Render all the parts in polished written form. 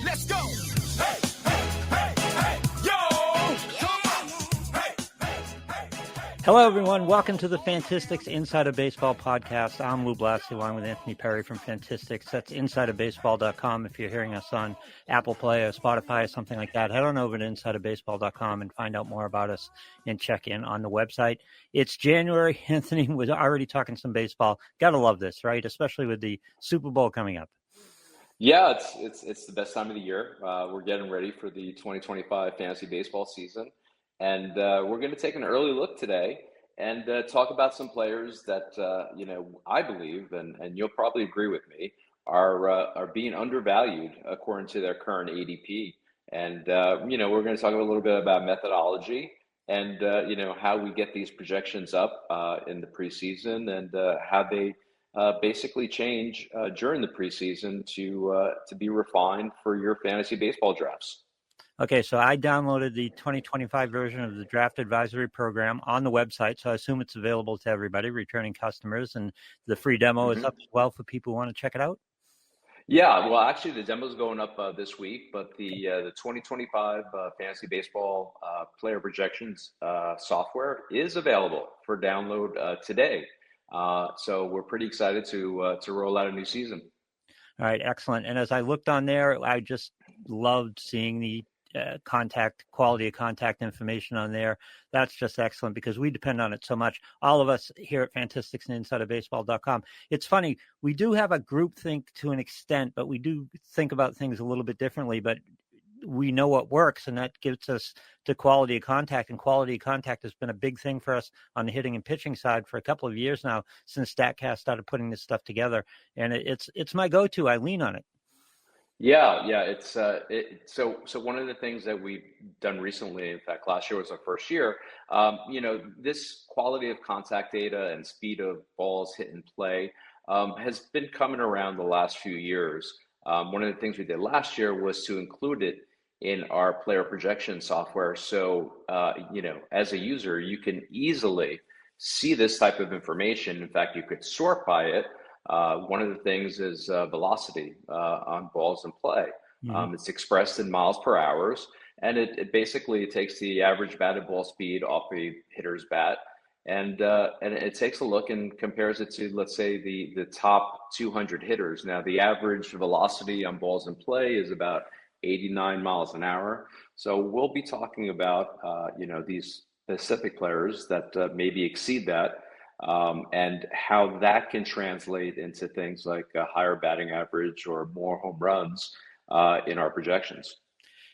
Let's go. Hey, hey, hey, hey, yo, come on. Hey, hey, hey, hey. Hello, everyone. Welcome to the Fantistics Inside of Baseball podcast. I'm Blasi along with Anthony Perri from Fantistics. That's insideofbaseball.com. If you're hearing us on Apple Play or Spotify or something like that, head on over to insideofbaseball.com and find out more about us and check in on the website. It's January. Anthony was already talking some baseball. Gotta love this, right? Especially with the Super Bowl coming up. Yeah, it's the best time of the year. We're getting ready for the 2025 fantasy baseball season, and we're going to take an early look today and talk about some players that I believe, and you'll probably agree with me, are being undervalued according to their current ADP. And we're going to talk a little bit about methodology and how we get these projections up in the preseason and how they basically change during the preseason to be refined for your fantasy baseball drafts. Okay, so I downloaded the 2025 version of the Draft Advisory Program on the website, so I assume it's available to everybody, returning customers, and the free demo is up as well for people who want to check it out? Yeah, well, actually, the demo's going up this week, but the 2025 fantasy baseball player projections software is available for download today. So we're pretty excited to roll out a new season. All right, excellent. And as I looked on there, I just loved seeing the quality of contact information on there. That's just excellent because we depend on it so much. All of us here at Fantistics and InsideOfBaseball.com. It's funny, we do have a group think to an extent, but we do think about things a little bit differently. But we know what works, and that gives us to quality of contact. And quality of contact has been a big thing for us on the hitting and pitching side for a couple of years now, since StatCast started putting this stuff together. And it's my go-to. I lean on it. Yeah, it's so one of the things that we've done recently, in fact, last year was our first year. This quality of contact data and speed of balls hit and play has been coming around the last few years. One of the things we did last year was to include it in our player projection software. So, as a user, you can easily see this type of information. In fact, you could sort by it. One of the things is velocity on balls in play. Mm-hmm. It's expressed in miles per hour, and it basically takes the average batted ball speed off a hitter's bat, and it takes a look and compares it to, let's say, the top 200 hitters. Now, the average velocity on balls in play is about 89 miles an hour. So we'll be talking about these specific players that maybe exceed that. And how that can translate into things like a higher batting average or more home runs in our projections.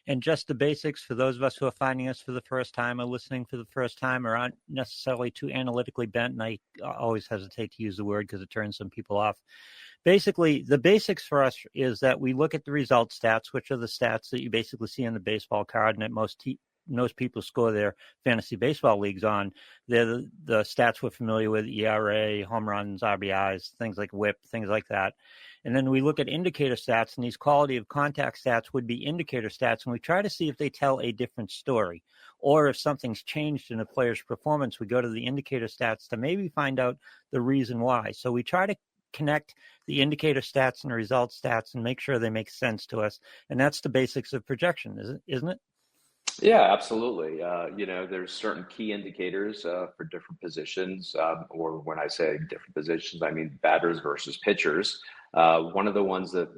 And just the basics for those of us who are finding us for the first time or listening for the first time or aren't necessarily too analytically bent, and I always hesitate to use the word because it turns some people off. Basically, the basics for us is that we look at the result stats, which are the stats that you basically see on the baseball card and that most people score their fantasy baseball leagues on. They're the stats we're familiar with: ERA, home runs, RBIs, things like WHIP, things like that. And then we look at indicator stats, and these quality of contact stats would be indicator stats, and we try to see if they tell a different story, or if something's changed in a player's performance, we go to the indicator stats to maybe find out the reason why. So we try to connect the indicator stats and the result stats and make sure they make sense to us. And that's the basics of projection, isn't it? Yeah, absolutely. There's certain key indicators for different positions, or when I say different positions, I mean batters versus pitchers. One of the ones that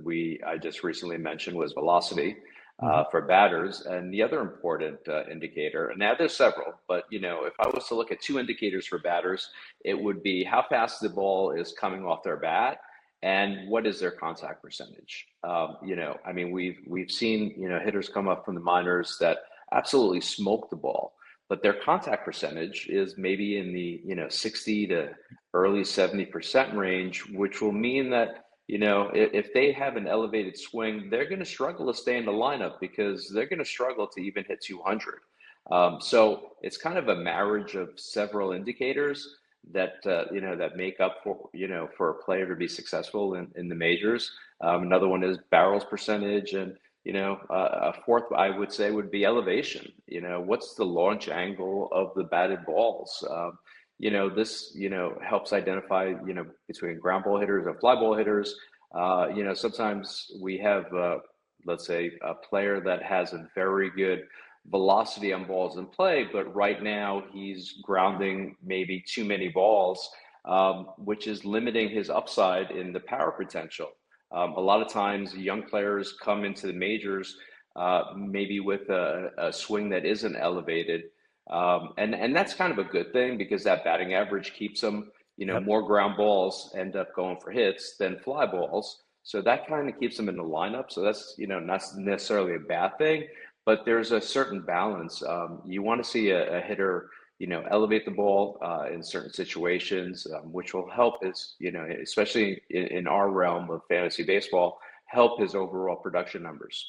I just recently mentioned was velocity for batters. And the other important indicator, and now there's several, but if I was to look at two indicators for batters, it would be how fast the ball is coming off their bat and what is their contact percentage. We've seen hitters come up from the minors that absolutely smoke the ball, but their contact percentage is maybe in the 60 to early 70% range, which will mean that if they have an elevated swing, they're going to struggle to stay in the lineup because they're going to struggle to even hit 200. So it's kind of a marriage of several indicators that that make up for a player to be successful in the majors. Another one is barrels percentage, and a fourth I would say would be elevation. What's the launch angle of the batted balls? This helps identify between ground ball hitters and fly ball hitters. Sometimes we have let's say, a player that has a very good velocity on balls in play, but right now he's grounding maybe too many balls, which is limiting his upside in the power potential. A lot of times, young players come into the majors maybe with a swing that isn't elevated, and that's kind of a good thing because that batting average keeps them, Yep. more ground balls end up going for hits than fly balls. So that kind of keeps them in the lineup. So that's, not necessarily a bad thing, but there's a certain balance. You want to see a hitter, elevate the ball in certain situations, which will help his, especially in our realm of fantasy baseball, help his overall production numbers.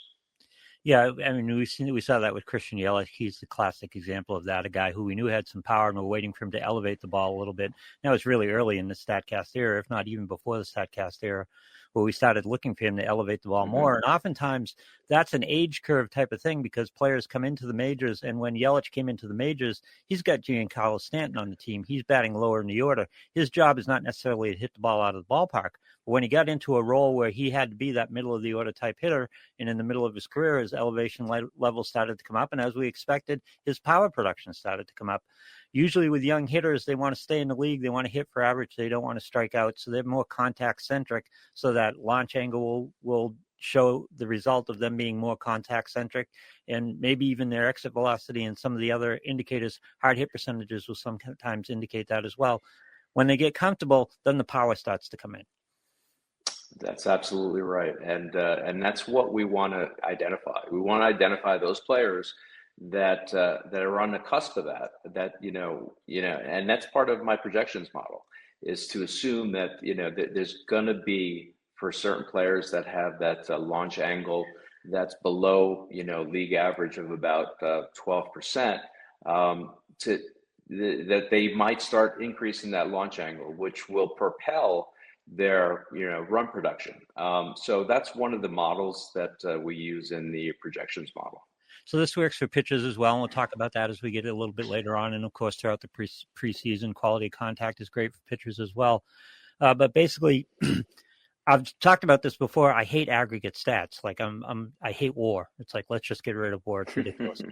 Yeah, I mean, we saw that with Christian Yelich. He's the classic example of that, a guy who we knew had some power and we're waiting for him to elevate the ball a little bit. Now, it's really early in the StatCast era, if not even before the StatCast era, where we started looking for him to elevate the ball more. And oftentimes, that's an age curve type of thing because players come into the majors, and when Yelich came into the majors, he's got Giancarlo Stanton on the team. He's batting lower in the order. His job is not necessarily to hit the ball out of the ballpark. But when he got into a role where he had to be that middle of the order type hitter, and in the middle of his career, his elevation level started to come up. And as we expected, his power production started to come up. Usually with young hitters, they want to stay in the league. They want to hit for average. They don't want to strike out. So they're more contact centric. So that launch angle will show the result of them being more contact centric, and maybe even their exit velocity and some of the other indicators, hard hit percentages will sometimes indicate that as well. When they get comfortable, then the power starts to come in. That's absolutely right, and that's what we want to identify. We want to identify those players that are on the cusp of that and that's part of my projections model, is to assume that that there's going to be, for certain players that have that launch angle that's below league average of about 12%, that they might start increasing that launch angle, which will propel their run production. So that's one of the models that we use in the projections model. So this works for pitchers as well, and we'll talk about that as we get a little bit later on. And of course, throughout the preseason, quality of contact is great for pitchers as well. But basically, I've talked about this before. I hate aggregate stats. Like I hate WAR. It's like, let's just get rid of WAR. It's ridiculous.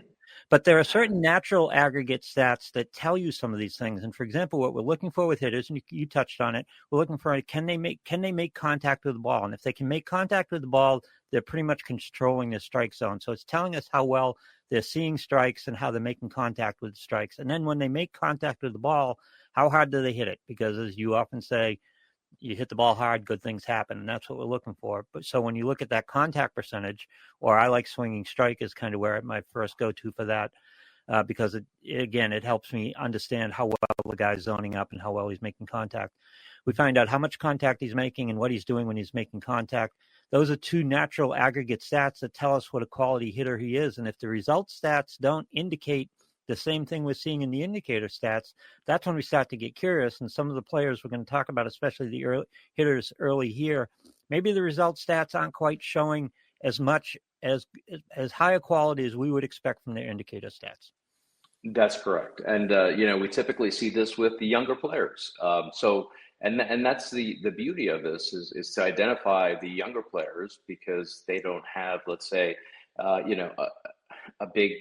But there are certain natural aggregate stats that tell you some of these things. And for example, what we're looking for with hitters, and you touched on it, we're looking for can they make contact with the ball? And if they can make contact with the ball, they're pretty much controlling their strike zone. So it's telling us how well they're seeing strikes and how they're making contact with strikes. And then when they make contact with the ball, how hard do they hit it? Because as you often say, you hit the ball hard, good things happen, and that's what we're looking for. But so when you look at that contact percentage, or I like swinging strike is kind of where my first go-to for that, because it helps me understand how well the guy's zoning up and how well he's making contact. We find out how much contact he's making and what he's doing when he's making contact. Those are two natural aggregate stats that tell us what a quality hitter he is. And if the result stats don't indicate the same thing we're seeing in the indicator stats, that's when we start to get curious. And some of the players we're going to talk about, especially the early hitters early here, maybe the result stats aren't quite showing as much as high a quality as we would expect from their indicator stats. That's correct. And, we typically see this with the younger players. And that's the beauty of this is to identify the younger players, because they don't have, let's say, a big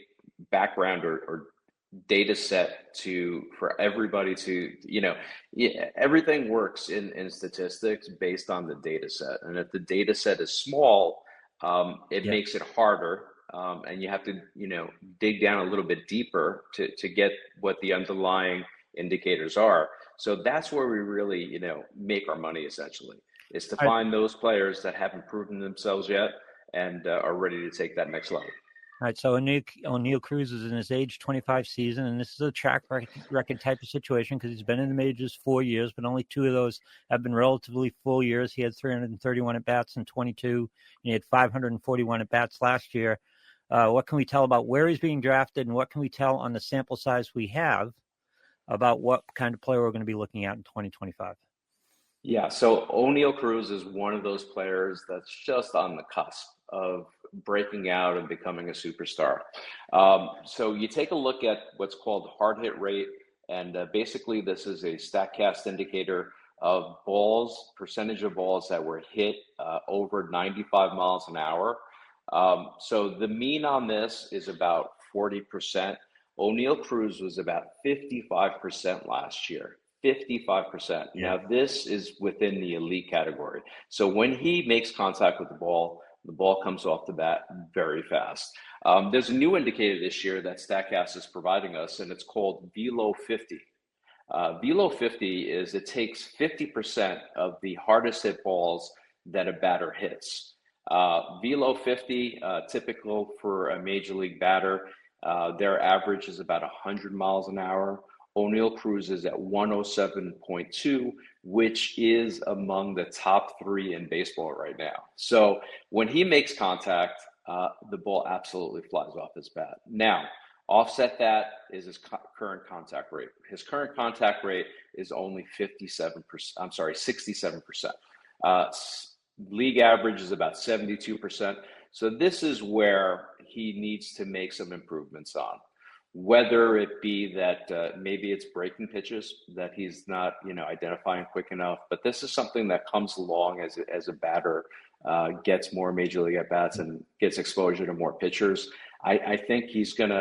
background or data set for everybody to, everything works in statistics based on the data set. And if the data set is small, it makes it harder. And you have to, dig down a little bit deeper to get what the underlying indicators are. So that's where we really, make our money, essentially, is to find those players that haven't proven themselves yet and are ready to take that next level. All right, so O'Neal Cruz is in his age 25 season, and this is a track record type of situation because he's been in the majors 4 years, but only 2 of those have been relatively full years. He had 331 at-bats in 22, and he had 541 at-bats last year. What can we tell about where he's being drafted, and what can we tell on the sample size we have about what kind of player we're going to be looking at in 2025? Yeah, so O'Neal Cruz is one of those players that's just on the cusp of breaking out and becoming a superstar. So you take a look at what's called hard hit rate, and basically this is a StatCast indicator of percentage of balls that were hit over 95 miles an hour. So the mean on this is about 40%. O'Neal Cruz was about 55% last year. 55%. Yeah. Now, this is within the elite category. So when he makes contact with the ball comes off the bat very fast. There's a new indicator this year that StatCast is providing us, and it's called Velo 50. Velo 50 is it takes 50% of the hardest hit balls that a batter hits. Velo 50, typical for a major league batter, their average is about 100 miles an hour. O'Neal Cruz is at 107.2, which is among the top 3 in baseball right now. So when he makes contact, the ball absolutely flies off his bat. Now, offset that is his current contact rate. His current contact rate is only 57%. I'm sorry, 67%. League average is about 72%. So this is where he needs to make some improvements on. Whether it be that maybe it's breaking pitches that he's not, identifying quick enough, but this is something that comes along as a batter gets more major league at bats and gets exposure to more pitchers. I think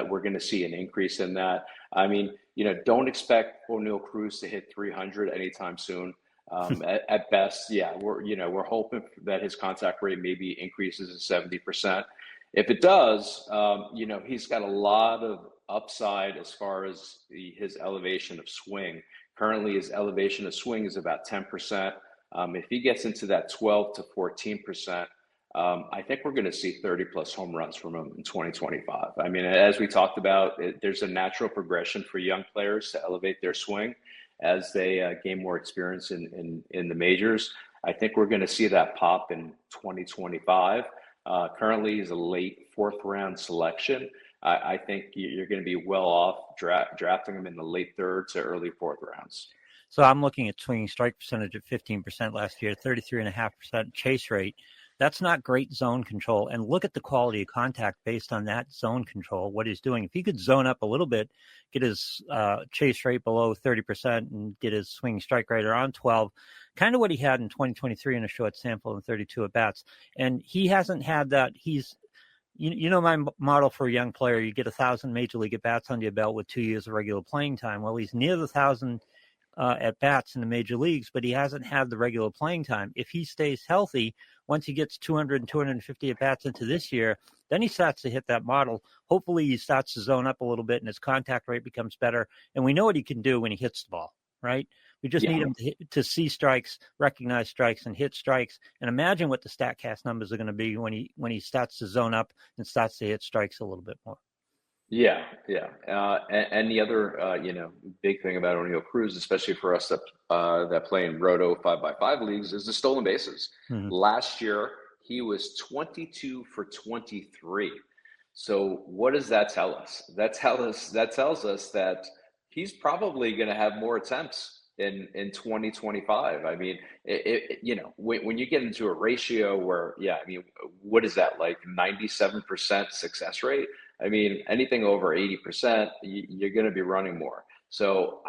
we're gonna see an increase in that. I mean, don't expect O'Neal Cruz to hit 300 anytime soon. At best, yeah, we're hoping that his contact rate maybe increases to 70%. If it does, he's got a lot of upside as far as his elevation of swing. Currently, his elevation of swing is about 10%. If he gets into that 12 to 14%, I think we're going to see 30 plus home runs from him in 2025. I mean, as we talked about, there's a natural progression for young players to elevate their swing as they gain more experience in the majors. I think we're going to see that pop in 2025. Currently, he's a late 4th round selection. I think you're going to be well off drafting him in the late 3rd to early 4th rounds. So I'm looking at swinging strike percentage at 15% last year, 33.5% chase rate. That's not great zone control. And look at the quality of contact based on that zone control, what he's doing. If he could zone up a little bit, get his chase rate below 30% and get his swinging strike rate around 12, kind of what he had in 2023 in a short sample and 32 at-bats. And he hasn't had that. My model for a young player, you get 1,000 major league at-bats under your belt with 2 years of regular playing time. Well, he's near the 1,000 at-bats in the major leagues, but he hasn't had the regular playing time. If he stays healthy, once he gets 200 and 250 at-bats into this year, then he starts to hit that model. Hopefully he starts to zone up a little bit and his contact rate becomes better. And we know what he can do when he hits the ball, right? We just need him to see strikes, recognize strikes, and hit strikes. And imagine what the StatCast numbers are going to be when he starts to zone up and starts to hit strikes a little bit more. Yeah. And the other, big thing about O'Neal Cruz, especially for us that play in Roto 5x5 leagues, is the stolen bases. Mm-hmm. Last year, he was 22 for 23. So what does that tell us? That tells us that he's probably going to have more attempts in 2025. I mean, when you get into a ratio where, what is that, like 97% success rate? I mean, anything over 80%, you're going to be running more. So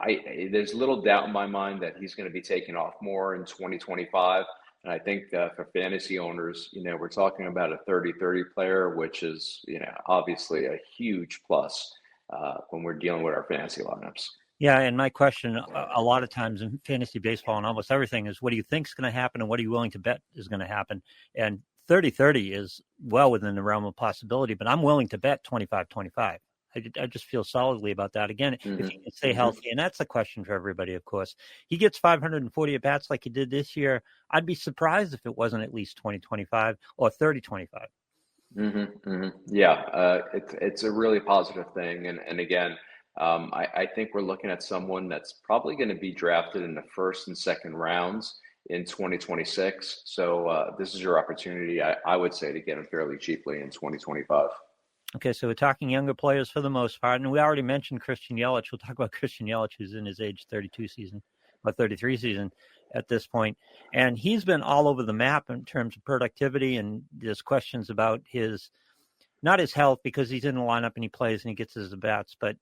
there's little doubt in my mind that he's going to be taking off more in 2025. And I think for fantasy owners, we're talking about a 30-30 player, which is, obviously a huge plus when we're dealing with our fantasy lineups. Yeah, and my question a lot of times in fantasy baseball and almost everything is, what do you think is going to happen and what are you willing to bet is going to happen? And 30-30 is well within the realm of possibility, but I'm willing to bet 25-25. I just feel solidly about that. Again, if he can stay healthy, and that's a question for everybody, of course. He gets 540 at-bats like he did this year. I'd be surprised if it wasn't at least 20-25 or 30-25. Yeah, it's a really positive thing. And again, I think we're looking at someone that's probably going to be drafted in the 1st and 2nd rounds in 2026. So this is your opportunity, I would say, to get him fairly cheaply in 2025. Okay, so we're talking younger players for the most part, and we already mentioned Christian Yelich. We'll talk about Christian Yelich, who's in his age 32 season, or 33 season at this point. And he's been all over the map in terms of productivity, and there's questions about not his health, because he's in the lineup and he plays and he gets his at-bats, but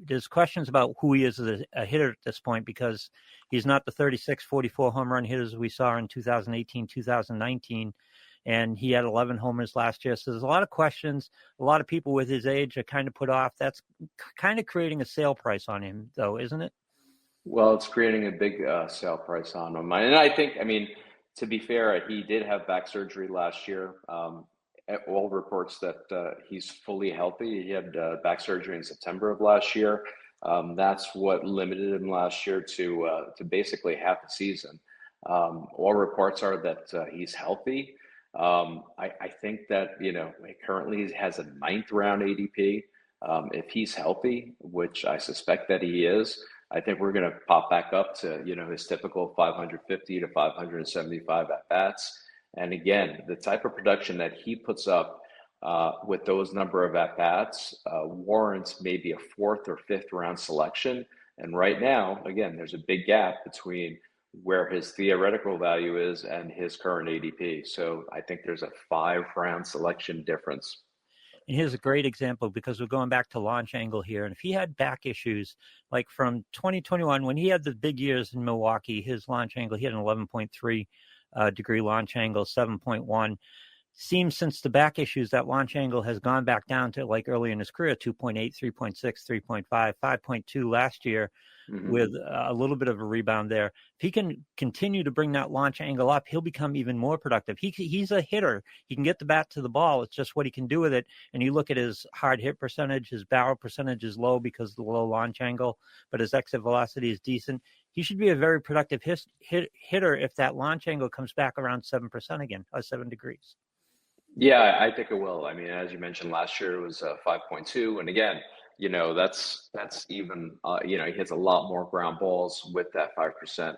there's questions about who he is as a hitter at this point, because he's not the 36, 44 home run hitters we saw in 2018, 2019. and he had 11 homers last year. So there's a lot of questions. A lot of people with his age are kind of put off. That's kind of creating a sale price on him, though, isn't it? Well, it's creating a big sale price on him. And I think, I mean, to be fair, he did have back surgery last year. All reports that he's fully healthy. He had back surgery in September of last year. That's what limited him last year to basically half the season. All reports are that he's healthy. I think that, you know, currently he has a 9th round ADP. If he's healthy, which I suspect that he is, I think we're going to pop back up to, you know, his typical 550 to 575 at bats. And again, the type of production that he puts up with those number of at bats warrants maybe a 4th or 5th round selection. And right now, again, there's a big gap between where his theoretical value is and his current ADP. So I think there's a 5-round selection difference. And here's a great example, because we're going back to launch angle here. And if he had back issues, like from 2021, when he had the big years in Milwaukee, his launch angle, he had an 11.3 degree launch angle, 7.1. Seems since the back issues, that launch angle has gone back down to, like early in his career, 2.8, 3.6, 3.5, 5.2 last year, with a little bit of a rebound there. If he can continue to bring that launch angle up, he'll become even more productive. He's a hitter. He can get the bat to the ball. It's just what he can do with it. And you look at his hard hit percentage, his barrel percentage is low because of the low launch angle, but his exit velocity is decent. He should be a very productive hitter if that launch angle comes back around 7% again, or 7 degrees. Yeah, I think it will. I mean, as you mentioned, last year it was 5.2. And again, you know, that's even, you know, he hits a lot more ground balls with that 5%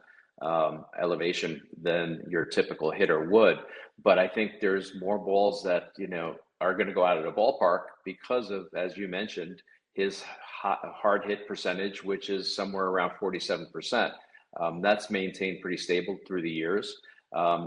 elevation than your typical hitter would. But I think there's more balls that, you know, are going to go out of the ballpark because of, as you mentioned, his hard hit percentage, which is somewhere around 47%. That's maintained pretty stable through the years.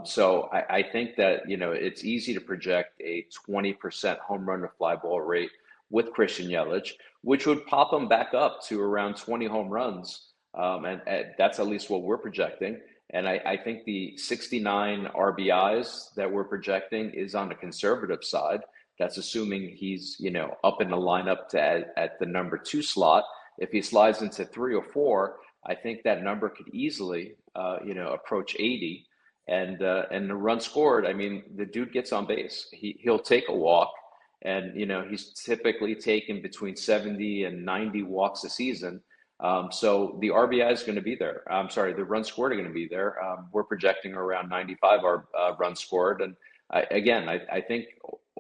So I think that, you know, it's easy to project a 20% home run to fly ball rate with Christian Yelich, which would pop him back up to around 20 home runs. And that's at least what we're projecting. And I think the 69 RBIs that we're projecting is on the conservative side. That's assuming he's, you know, up in the lineup at the number 2 slot. If he slides into 3 or 4, I think that number could easily, you know, approach 80. And the run scored, I mean, the dude gets on base. He'll take a walk, and, you know, he's typically taken between 70 and 90 walks a season. So the RBI is going to be there. I'm sorry, the run scored are going to be there. We're projecting around 95 runs scored. And I think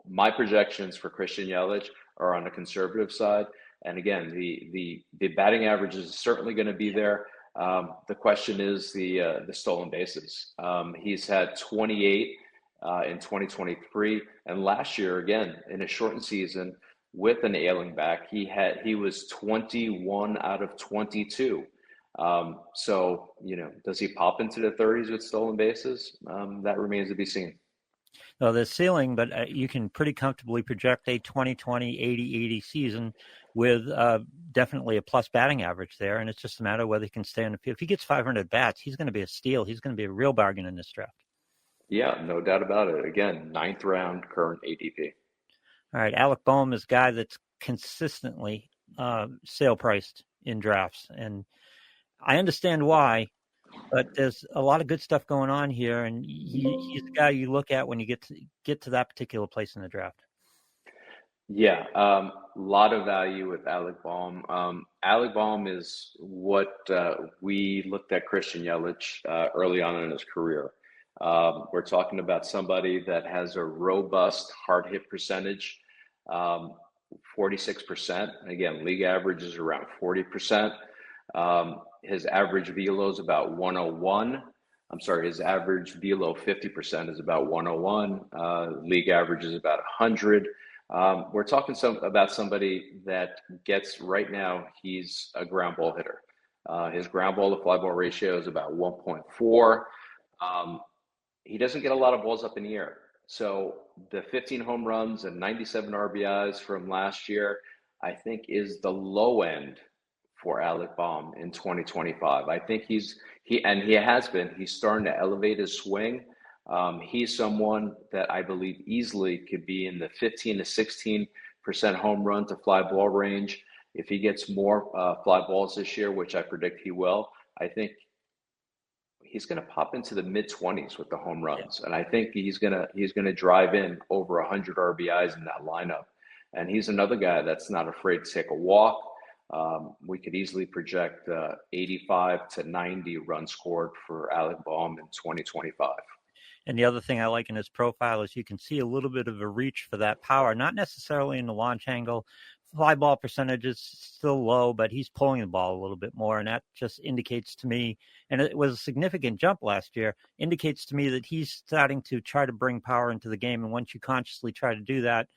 my projections for Christian Yelich are on the conservative side. And again, the batting average is certainly going to be there. The question is the stolen bases. He's had 28 in 2023, and last year, again, in a shortened season with an ailing back, he was 21 out of 22. So, you know, does he pop into the 30s with stolen bases? That remains to be seen. Well, there's ceiling, but you can pretty comfortably project a 2020 80-80 season with definitely a plus batting average there. And it's just a matter of whether he can stay on the field. If he gets 500 bats, he's going to be a steal. He's going to be a real bargain in this draft. Yeah, no doubt about it. Again, 9th round current ADP. All right. Alec Boehm is a guy that's consistently sale priced in drafts. And I understand why, but there's a lot of good stuff going on here. And he's the guy you look at when you get to that particular place in the draft. Yeah, a lot of value with Alec Boehm. Alec Boehm is what we looked at Christian Yelich early on in his career. We're talking about somebody that has a robust hard hit percentage, 46%. Again, league average is around 40%. His average velo is about 101. I'm sorry, his average velo 50% is about 101. League average is about 100. We're talking about somebody that gets, right now, he's a ground ball hitter. His ground ball to fly ball ratio is about 1.4. He doesn't get a lot of balls up in the air. So the 15 home runs and 97 RBIs from last year, I think, is the low end for Alec Boehm in 2025. I think he's starting to elevate his swing. He's someone that I believe easily could be in the 15 to 16% home run to fly ball range. If he gets more fly balls this year, which I predict he will, I think he's going to pop into the mid 20s with the home runs, and I think he's gonna drive in over 100 RBIs in that lineup. And he's another guy that's not afraid to take a walk. We could easily project 85 to 90 runs scored for Alec Baum in 2025. And the other thing I like in his profile is you can see a little bit of a reach for that power, not necessarily in the launch angle. Fly ball percentage is still low, but he's pulling the ball a little bit more. And that just indicates to me, and it was a significant jump last year, indicates to me that he's starting to try to bring power into the game. And once you consciously try to do that,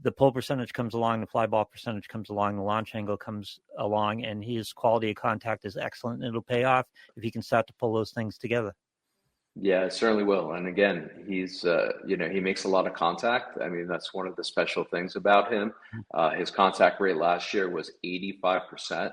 the pull percentage comes along, the fly ball percentage comes along, the launch angle comes along, and his quality of contact is excellent. And it'll pay off if he can start to pull those things together. Yeah, it certainly will. And again, he's, he makes a lot of contact. I mean, that's one of the special things about him. His contact rate last year was 85%,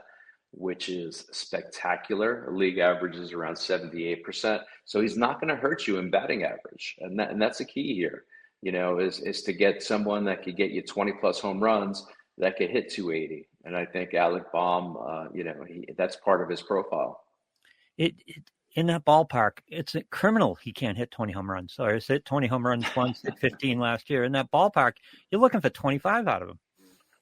which is spectacular. The league average is around 78%. So he's not going to hurt you in batting average. And that's the key here, is to get someone that could get you 20 plus home runs that could hit 280. And I think Alec Baum, that's part of his profile. In that ballpark, it's a criminal he can't hit 20 home runs. Or he's hit 20 home runs once, hit 15 last year. In that ballpark, you're looking for 25 out of him.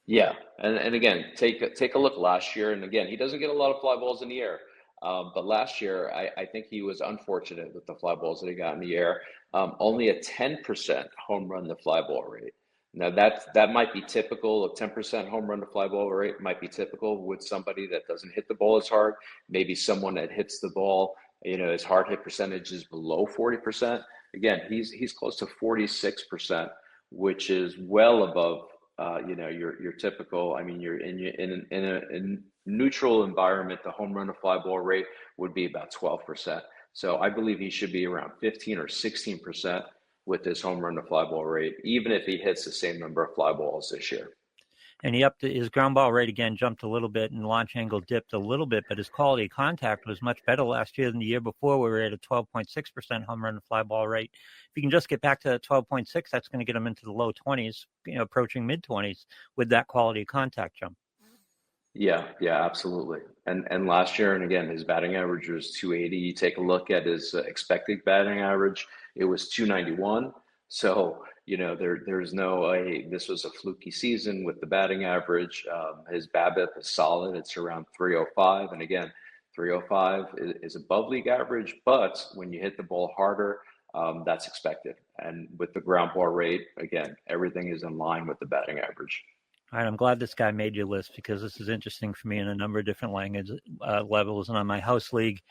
Yeah, and again, take a look last year. And again, he doesn't get a lot of fly balls in the air. But last year, I think he was unfortunate with the fly balls that he got in the air. Only a 10% home run to fly ball rate. Now that might be typical. A 10% home run to fly ball rate might be typical with somebody that doesn't hit the ball as hard. Maybe someone that hits the ball, his hard hit percentage is below 40%. Again, he's close to 46%, which is well above your typical. I mean, you're in a neutral environment. The home run to fly ball rate would be about 12%. So I believe he should be around 15 or 16% with his home run to fly ball rate, even if he hits the same number of fly balls this year. And he upped his ground ball rate again, jumped a little bit, and launch angle dipped a little bit, but his quality of contact was much better last year than the year before. We were at a 12.6% home run to fly ball rate. If you can just get back to 12.6, that's going to get him into the low 20s, approaching mid 20s with that quality of contact jump. Yeah, absolutely. And last year, and again, his batting average was 280. You take a look at his expected batting average, it was 291. So, there's no way this was a fluky season with the batting average. His BABIP is solid. It's around 305. And again, 305 is above league average, but when you hit the ball harder, that's expected. And with the ground ball rate, again, everything is in line with the batting average. All right, I'm glad this guy made your list because this is interesting for me in a number of different levels. And on my house league,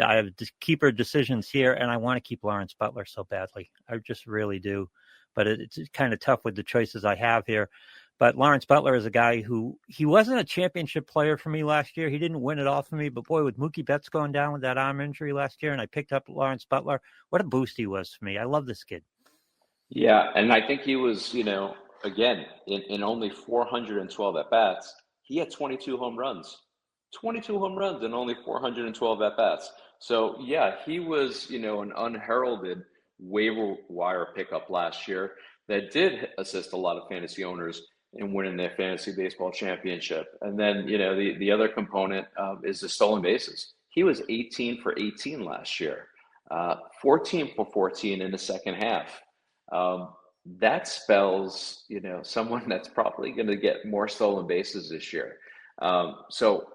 I have keeper decisions here, and I want to keep Lawrence Butler so badly. I just really do. But it's kind of tough with the choices I have here. But Lawrence Butler is a guy who, he wasn't a championship player for me last year. He didn't win it all for me. But boy, with Mookie Betts going down with that arm injury last year, and I picked up Lawrence Butler, what a boost he was for me. I love this kid. Yeah, and I think he was, again, in only 412 at-bats, he had 22 home runs. 22 home runs and only 412 at-bats. So, yeah, he was, an unheralded waiver wire pickup last year that did assist a lot of fantasy owners in winning their fantasy baseball championship. And then, the other component is the stolen bases. He was 18 for 18 last year, 14 for 14 in the second half. That spells, someone that's probably going to get more stolen bases this year. So,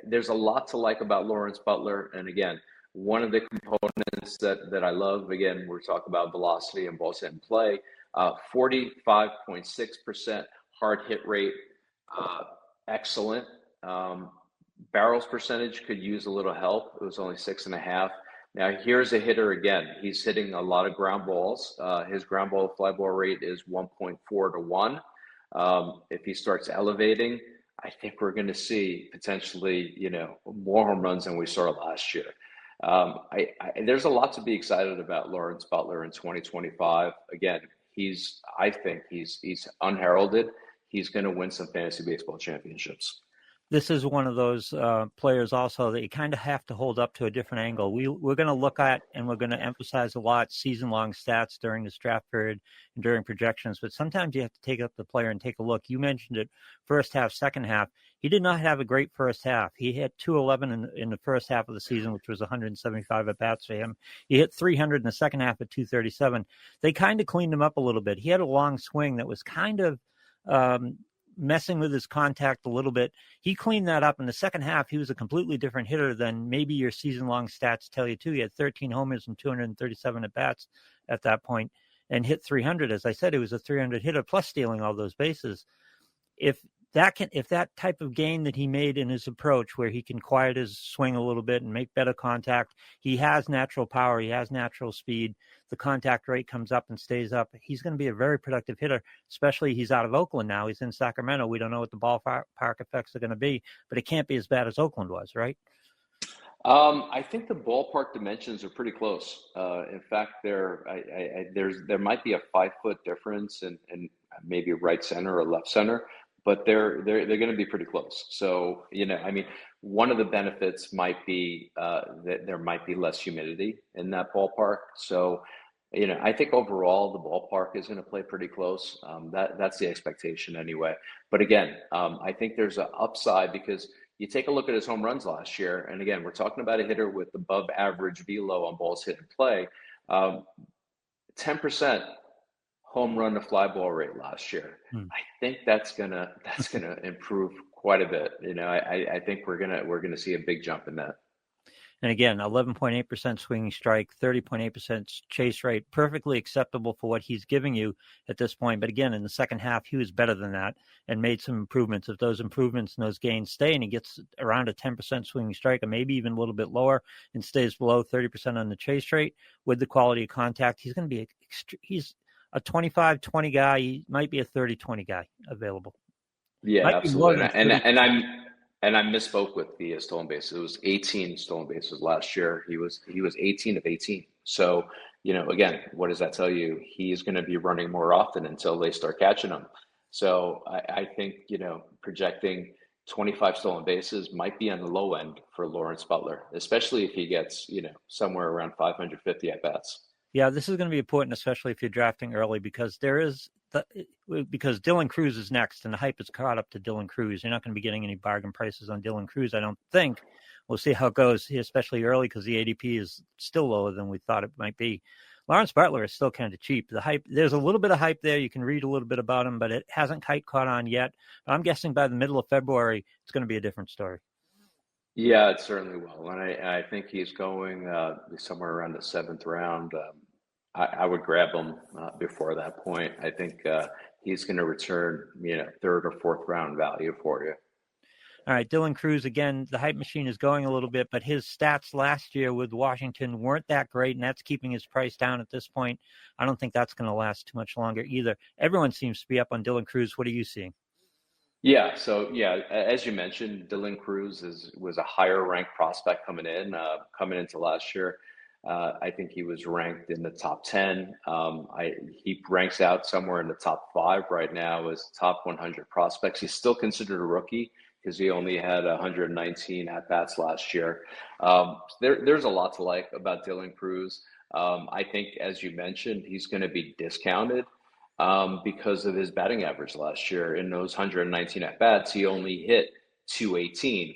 there's a lot to like about Lawrence Butler. And again, one of the components that I love, again, we're talking about velocity and ball set in play, 45.6% hard hit rate, excellent. Barrels percentage could use a little help. It was only 6.5. Now, here's a hitter again. He's hitting a lot of ground balls. His ground ball to fly ball rate is 1.4 to 1. If he starts elevating, I think we're going to see potentially, more home runs than we saw last year. There's a lot to be excited about Lawrence Butler in 2025. Again, I think he's unheralded. He's going to win some fantasy baseball championships. this is one of those players also that you kind of have to hold up to a different angle. We're going to look at and we're going to emphasize a lot season-long stats during this draft period and during projections, but sometimes you have to take up the player and take a look. You mentioned it, first half, second half. He did not have a great first half. He hit 211 in the first half of the season, which was 175 at-bats for him. He hit 300 in the second half at 237. They kind of cleaned him up a little bit. He had a long swing that was kind of messing with his contact a little bit. He cleaned that up. In the second half, he was a completely different hitter than maybe your season-long stats tell you too. He had 13 homers and 237 at-bats at that point and hit 300. As I said, he was a 300 hitter plus stealing all those bases. If that type of gain that he made in his approach, where he can quiet his swing a little bit and make better contact, he has natural power, he has natural speed, the contact rate comes up and stays up, he's going to be a very productive hitter, especially he's out of Oakland now. He's in Sacramento. We don't know what the ballpark effects are going to be, but it can't be as bad as Oakland was, right? I think the ballpark dimensions are pretty close. In fact, there might be a 5-foot difference in maybe right center or left center, but they're going to be pretty close. So, one of the benefits might be that there might be less humidity in that ballpark. So, I think overall the ballpark is going to play pretty close. That's the expectation anyway. But again, I think there's an upside because you take a look at his home runs last year, and again, we're talking about a hitter with above average velo on balls hit in play. 10% home run to fly ball rate last year. I think that's gonna improve quite a bit. I think we're gonna see a big jump in that. And again, 11.8% swinging strike, 30.8% chase rate, perfectly acceptable for what he's giving you at this point. But again, in the second half, he was better than that and made some improvements. If those improvements and those gains stay and he gets around a 10% swinging strike or maybe even a little bit lower and stays below 30% on the chase rate with the quality of contact, he's going to be he's a 25-20 guy. He might be a 30-20 guy available. Yeah, absolutely. And I misspoke with the stolen bases. It was 18 stolen bases last year. He was 18 of 18. So, again, what does that tell you? He's going to be running more often until they start catching him. So I think, projecting 25 stolen bases might be on the low end for Lawrence Butler, especially if he gets, somewhere around 550 at bats. Yeah, this is going to be important, especially if you're drafting early, because because Dylan Cruz is next, and the hype is caught up to Dylan Cruz. You're not going to be getting any bargain prices on Dylan Cruz, I don't think. We'll see how it goes, especially early, because the ADP is still lower than we thought it might be. Lawrence Butler is still kind of cheap. The hype, there's a little bit of hype there. You can read a little bit about him, but it hasn't quite caught on yet. But I'm guessing by the middle of February, it's going to be a different story. Yeah, it certainly will. And I think he's going somewhere around the 7th round. I would grab him before that point. I think he's going to return, 3rd or 4th round value for you. All right, Dylan Cruz, again, the hype machine is going a little bit, but his stats last year with Washington weren't that great, and that's keeping his price down at this point. I don't think that's going to last too much longer either. Everyone seems to be up on Dylan Cruz. What are you seeing? Yeah, so as you mentioned, Dylan Cruz was a higher ranked prospect coming into last year. I think he was ranked in the top 10. He ranks out somewhere in the top 5 right now as top 100 prospects. He's still considered a rookie because he only had 119 at-bats last year. There's a lot to like about Dylan Cruz. I think, as you mentioned, he's going to be discounted because of his batting average last year. In those 119 at-bats, he only hit 218.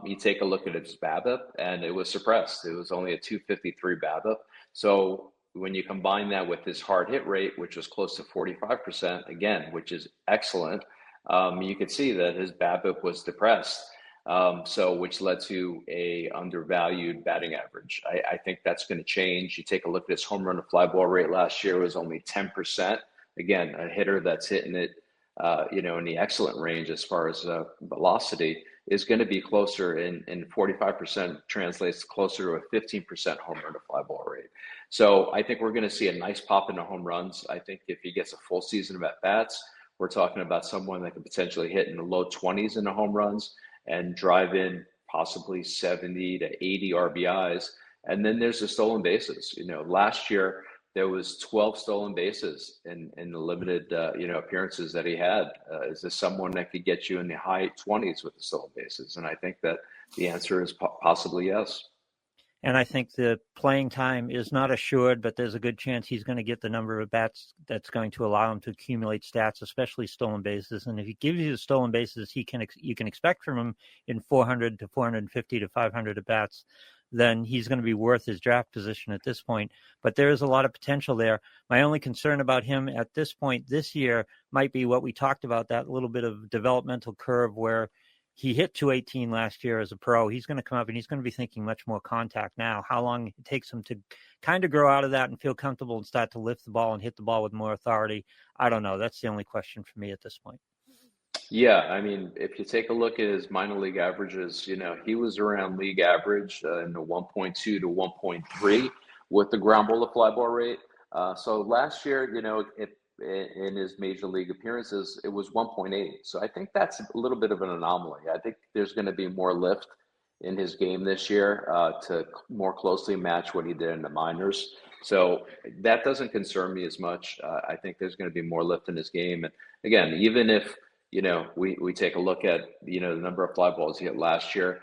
You take a look at his BABIP, and it was suppressed. It was only a 253 BABIP. So when you combine that with his hard hit rate, which was close to 45%, again, which is excellent, you could see that his BABIP was depressed, which led to a undervalued batting average. I think that's going to change. You take a look at his home run to fly ball rate last year was only 10%. Again, a hitter that's hitting it, in the excellent range as far as velocity is going to be closer in 45% translates closer to a 15% home run to fly ball rate. So I think we're going to see a nice pop in the home runs. I think if he gets a full season of at-bats, we're talking about someone that could potentially hit in the low 20s in the home runs and drive in possibly 70 to 80 RBIs. And then there's the stolen bases. Last year there was 12 stolen bases in the limited appearances that he had. Is this someone that could get you in the high 20s with the stolen bases? And I think that the answer is possibly yes. And I think the playing time is not assured, but there's a good chance he's going to get the number of bats that's going to allow him to accumulate stats, especially stolen bases. And if he gives you the stolen bases, you can expect from him in 400 to 450 to 500 at bats, then he's going to be worth his draft position at this point. But there is a lot of potential there. My only concern about him at this point this year might be what we talked about, that little bit of developmental curve where he hit 218 last year as a pro. He's going to come up and he's going to be thinking much more contact now. How long it takes him to kind of grow out of that and feel comfortable and start to lift the ball and hit the ball with more authority, I don't know. That's the only question for me at this point. Yeah, I mean, if you take a look at his minor league averages, he was around league average in the 1.2 to 1.3 with the ground ball to fly ball rate. So last year, in his major league appearances, it was 1.8. So I think that's a little bit of an anomaly. I think there's going to be more lift in his game this year to more closely match what he did in the minors. So that doesn't concern me as much. I think there's going to be more lift in his game. And again, even if, we take a look at, the number of fly balls he hit last year,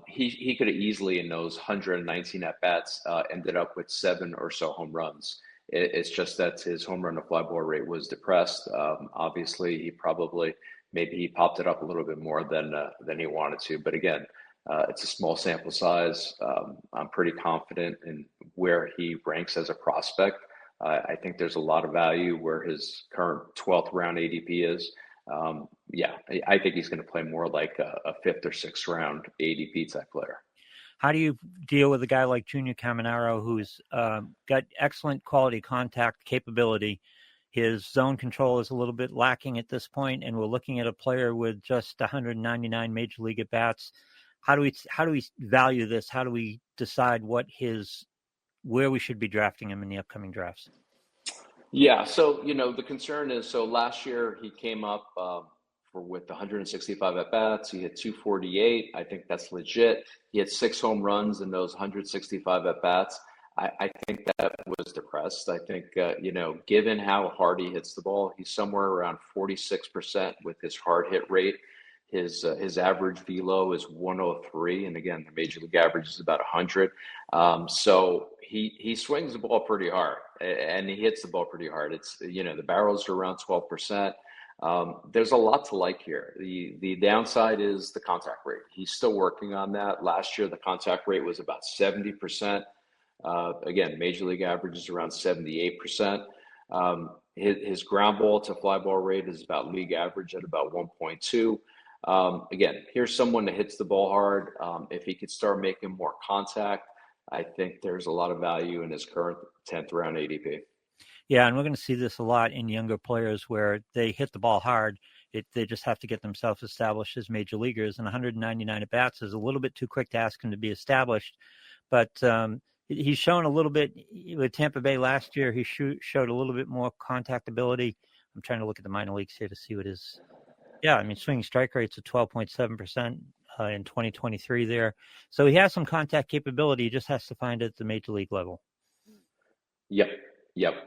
he could have easily in those 119 at-bats ended up with 7 or so home runs. It's just that his home run to fly ball rate was depressed. Obviously, maybe he popped it up a little bit more than he wanted to. But again, it's a small sample size. I'm pretty confident in where he ranks as a prospect. I think there's a lot of value where his current 12th round ADP is. I think he's going to play more like a 5th or 6th round ADP type player. How do you deal with a guy like Junior Caminero, who's got excellent quality contact capability? His zone control is a little bit lacking at this point, and we're looking at a player with just 199 major league at bats. How do we value this? How do we decide where we should be drafting him in the upcoming drafts? Yeah, so the concern is, so last year he came up with 165 at bats. He hit 248. I think that's legit. He had 6 home runs in those 165 at bats. I think that was depressed. I think given how hard he hits the ball, he's somewhere around 46% with his hard hit rate. His average velo is 103, and again, the major league average is about 100. So he swings the ball pretty hard, and he hits the ball pretty hard. It's the barrels are around 12%. There's a lot to like here. The downside is the contact rate. He's still working on that. Last year, the contact rate was about 70%. Again, major league average is around 78%. His ground ball to fly ball rate is about league average at about 1.2. Again, here's someone that hits the ball hard. If he could start making more contact, I think there's a lot of value in his current 10th round ADP. Yeah, and we're going to see this a lot in younger players where they hit the ball hard. They just have to get themselves established as major leaguers. And 199 at bats is a little bit too quick to ask him to be established. But he's shown a little bit with Tampa Bay last year. He showed a little bit more contact ability. I'm trying to look at the minor leagues here to see what his. Yeah, I mean, swinging strike rate's at 12.7% in 2023 there. So he has some contact capability. He just has to find it at the major league level. Yep,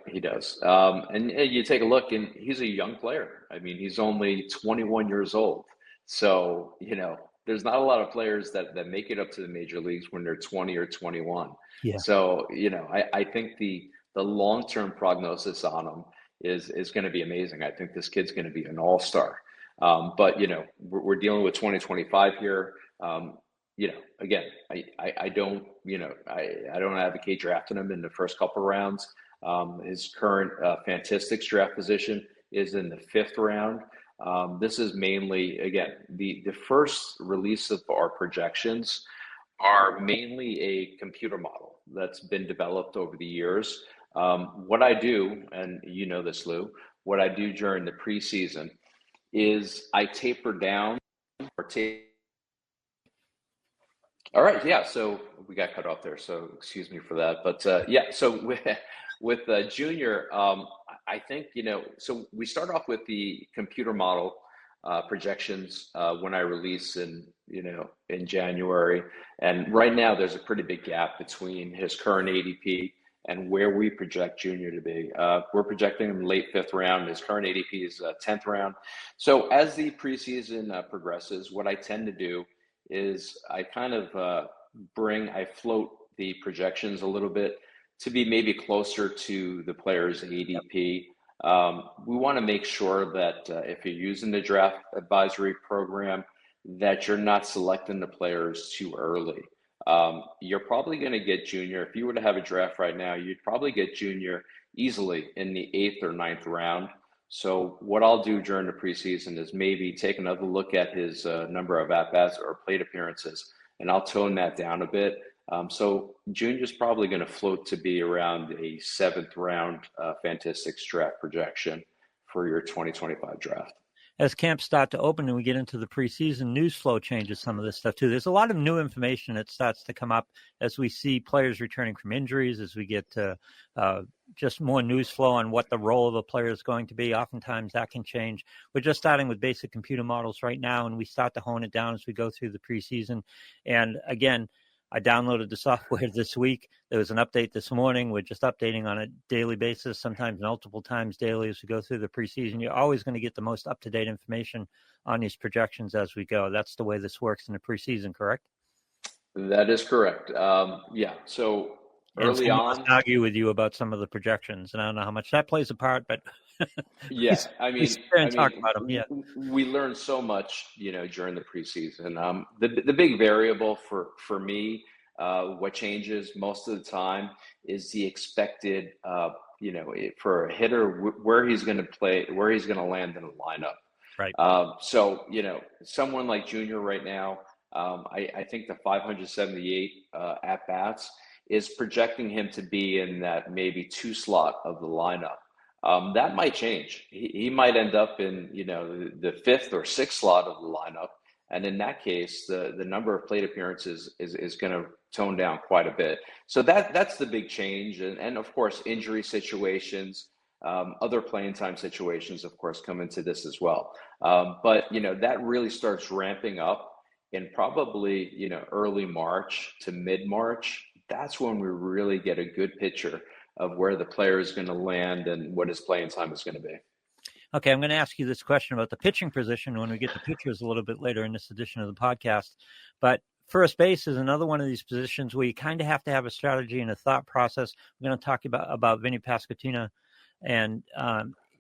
he does. And you take a look, and he's a young player. I mean, he's only 21 years old. So, there's not a lot of players that make it up to the major leagues when they're 20 or 21. Yeah. So, I think the long-term prognosis on him is going to be amazing. I think this kid's going to be an all-star. But we're dealing with 2025 here. Again, I don't advocate drafting him in the first couple rounds. His current Fantistics draft position is in the 5th round. This is mainly, again, the first release of our projections are mainly a computer model that's been developed over the years. What I do, and this, Lou, what I do during the preseason is I taper down All right, yeah, so we got cut off there, so excuse me for that. But so with Junior, I think, so we start off with the computer model projections when I release in January. And right now there's a pretty big gap between his current ADP and where we project Junior to be. We're projecting him late 5th round. His current ADP is 10th round. So as the preseason progresses, what I tend to do is I kind of I float the projections a little bit to be maybe closer to the player's ADP. We want to make sure that if you're using the draft advisory program, that you're not selecting the players too early. You're probably going to get Junior. If you were to have a draft right now, you'd probably get Junior easily in the 8th or 9th round. So what I'll do during the preseason is maybe take another look at his number of at-bats or plate appearances, and I'll tone that down a bit. So Junior's probably going to float to be around a 7th round Fantistics draft projection for your 2025 draft. As camps start to open and we get into the preseason, news flow changes some of this stuff too. There's a lot of new information that starts to come up as we see players returning from injuries, as we get just more news flow on what the role of a player is going to be. Oftentimes that can change. We're just starting with basic computer models right now, and we start to hone it down as we go through the preseason. And again, I downloaded the software this week. There was an update this morning. We're just updating on a daily basis, sometimes multiple times daily as we go through the preseason. You're always going to get the most up-to-date information on these projections as we go. That's the way this works in the preseason, correct? That is correct. Yeah. So early on, I'll argue with you about some of the projections, and I don't know how much that plays a part, but yeah, talk about them. Yeah, we learned so much, during the preseason. The big variable for me, what changes most of the time is the expected, for a hitter where he's going to play, where he's going to land in a lineup. Right. So someone like Junior right now, I think the 578 at bats is projecting him to be in that maybe 2 slot of the lineup. That might change. He might end up in, the 5th or 6th slot of the lineup. And in that case, the number of plate appearances is going to tone down quite a bit. So that's the big change. And of course, injury situations, other playing time situations, of course, come into this as well. But, that really starts ramping up in probably, early March to mid-March. That's when we really get a good picture of where the player is going to land and what his playing time is going to be. Okay, I'm going to ask you this question about the pitching position when we get to pitchers a little bit later in this edition of the podcast. But first base is another one of these positions where you kind of have to have a strategy and a thought process. We're going to talk about Vinny Pasquantino and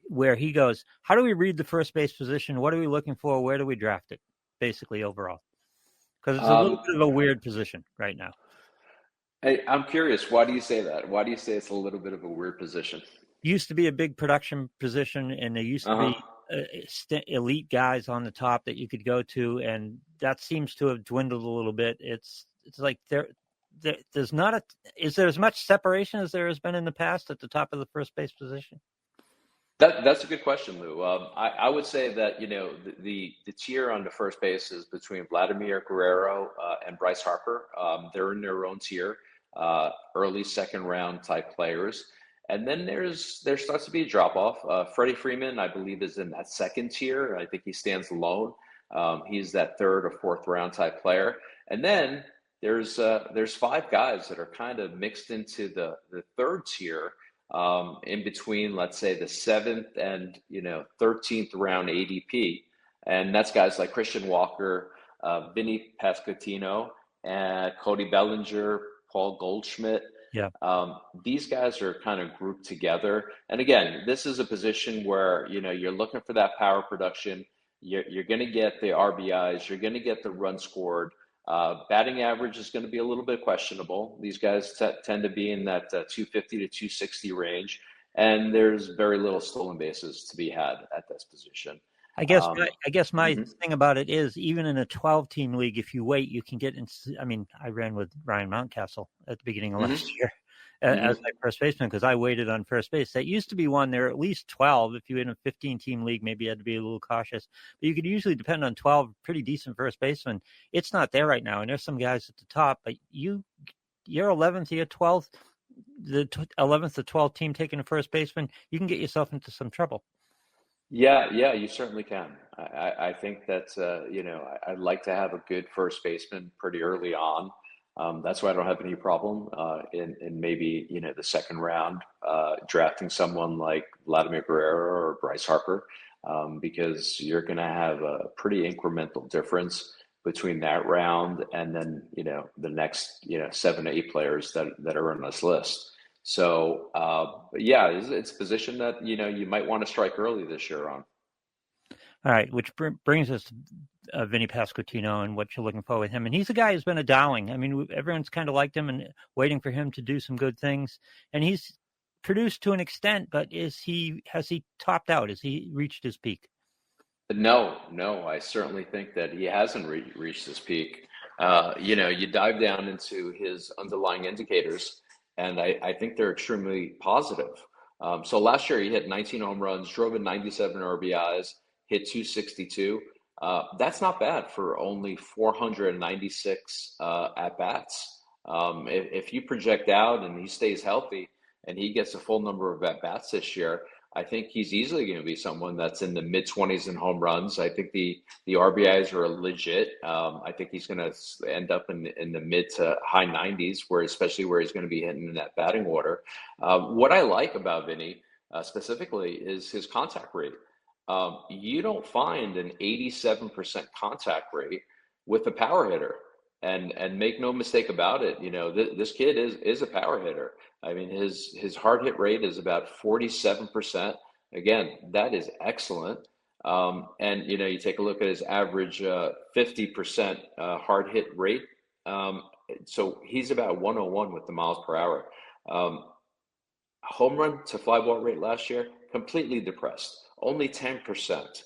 where he goes. How do we read the first base position? What are we looking for? Where do we draft it, basically, overall? Because it's a little bit of a weird position right now. Hey, I'm curious. Why do you say that? Why do you say it's a little bit of a weird position? Used to be a big production position, and there used to be elite guys on the top that you could go to, and that seems to have dwindled a little bit. It's like there's not is there as much separation as there has been in the past at the top of the first base position? That's a good question, Lou. I would say that the tier on the first base is between Vladimir Guerrero and Bryce Harper. They're in their own tier, early 2nd round type players. And then there starts to be a drop off. Freddie Freeman, I believe, is in that 2nd tier. I think he stands alone. He's that 3rd or 4th round type player. And then there's 5 guys that are kind of mixed into the 3rd tier. In between, let's say, the 7th and 13th round ADP, and that's guys like Christian Walker, Vinny Pasquantino, and Cody Bellinger, Paul Goldschmidt. Yeah, these guys are kind of grouped together. And again, this is a position where you're looking for that power production. You're going to get the RBIs. You're going to get the runs scored. Batting average is going to be a little bit questionable. These guys tend to be in that 250 to 260 range, and there's very little stolen bases to be had at this position. I guess my thing about it is, even in a 12-team league, if you wait, you can get in. I mean, I ran with Ryan Mountcastle at the beginning of last year as my first baseman because I waited on first base. That used to be one. There are at least 12. If you were in a 15-team league, maybe you had to be a little cautious. But you could usually depend on 12 pretty decent first basemen. It's not there right now, and there's some guys at the top. But you're 11th, you're 12th, the 11th to 12th team taking a first baseman, you can get yourself into some trouble. Yeah, you certainly can. I think that I'd like to have a good first baseman pretty early on. That's why I don't have any problem in maybe, the second round drafting someone like Vladimir Guerrero or Bryce Harper, because you're going to have a pretty incremental difference between that round and then, the next, 7 to 8 players that are on this list. So, yeah, it's a position that, you might want to strike early this year on. All right, which brings us to Vinny Pasquantino and what you're looking for with him. And he's a guy who's been a darling. I mean, everyone's kind of liked him and waiting for him to do some good things. And he's produced to an extent, but has he topped out? Has he reached his peak? No, I certainly think that he hasn't reached his peak. You dive down into his underlying indicators, and I think they're extremely positive. So last year he hit 19 home runs, drove in 97 RBIs, hit 262. That's not bad for only 496 at bats. If you project out and he stays healthy and he gets a full number of at bats this year, I think he's easily going to be someone that's in the mid 20s in home runs. I think the RBIs are legit. I think he's going to end up in the mid to high 90s, especially where he's going to be hitting in that batting order. What I like about Vinny specifically is his contact rate. You don't find an 87% contact rate with a power hitter. And make no mistake about it, this kid is a power hitter. I mean, his hard hit rate is about 47%. Again, that is excellent. And you take a look at his average 50% hard hit rate. So he's about 101 with the miles per hour. Home run to fly ball rate last year, completely depressed, only 10%.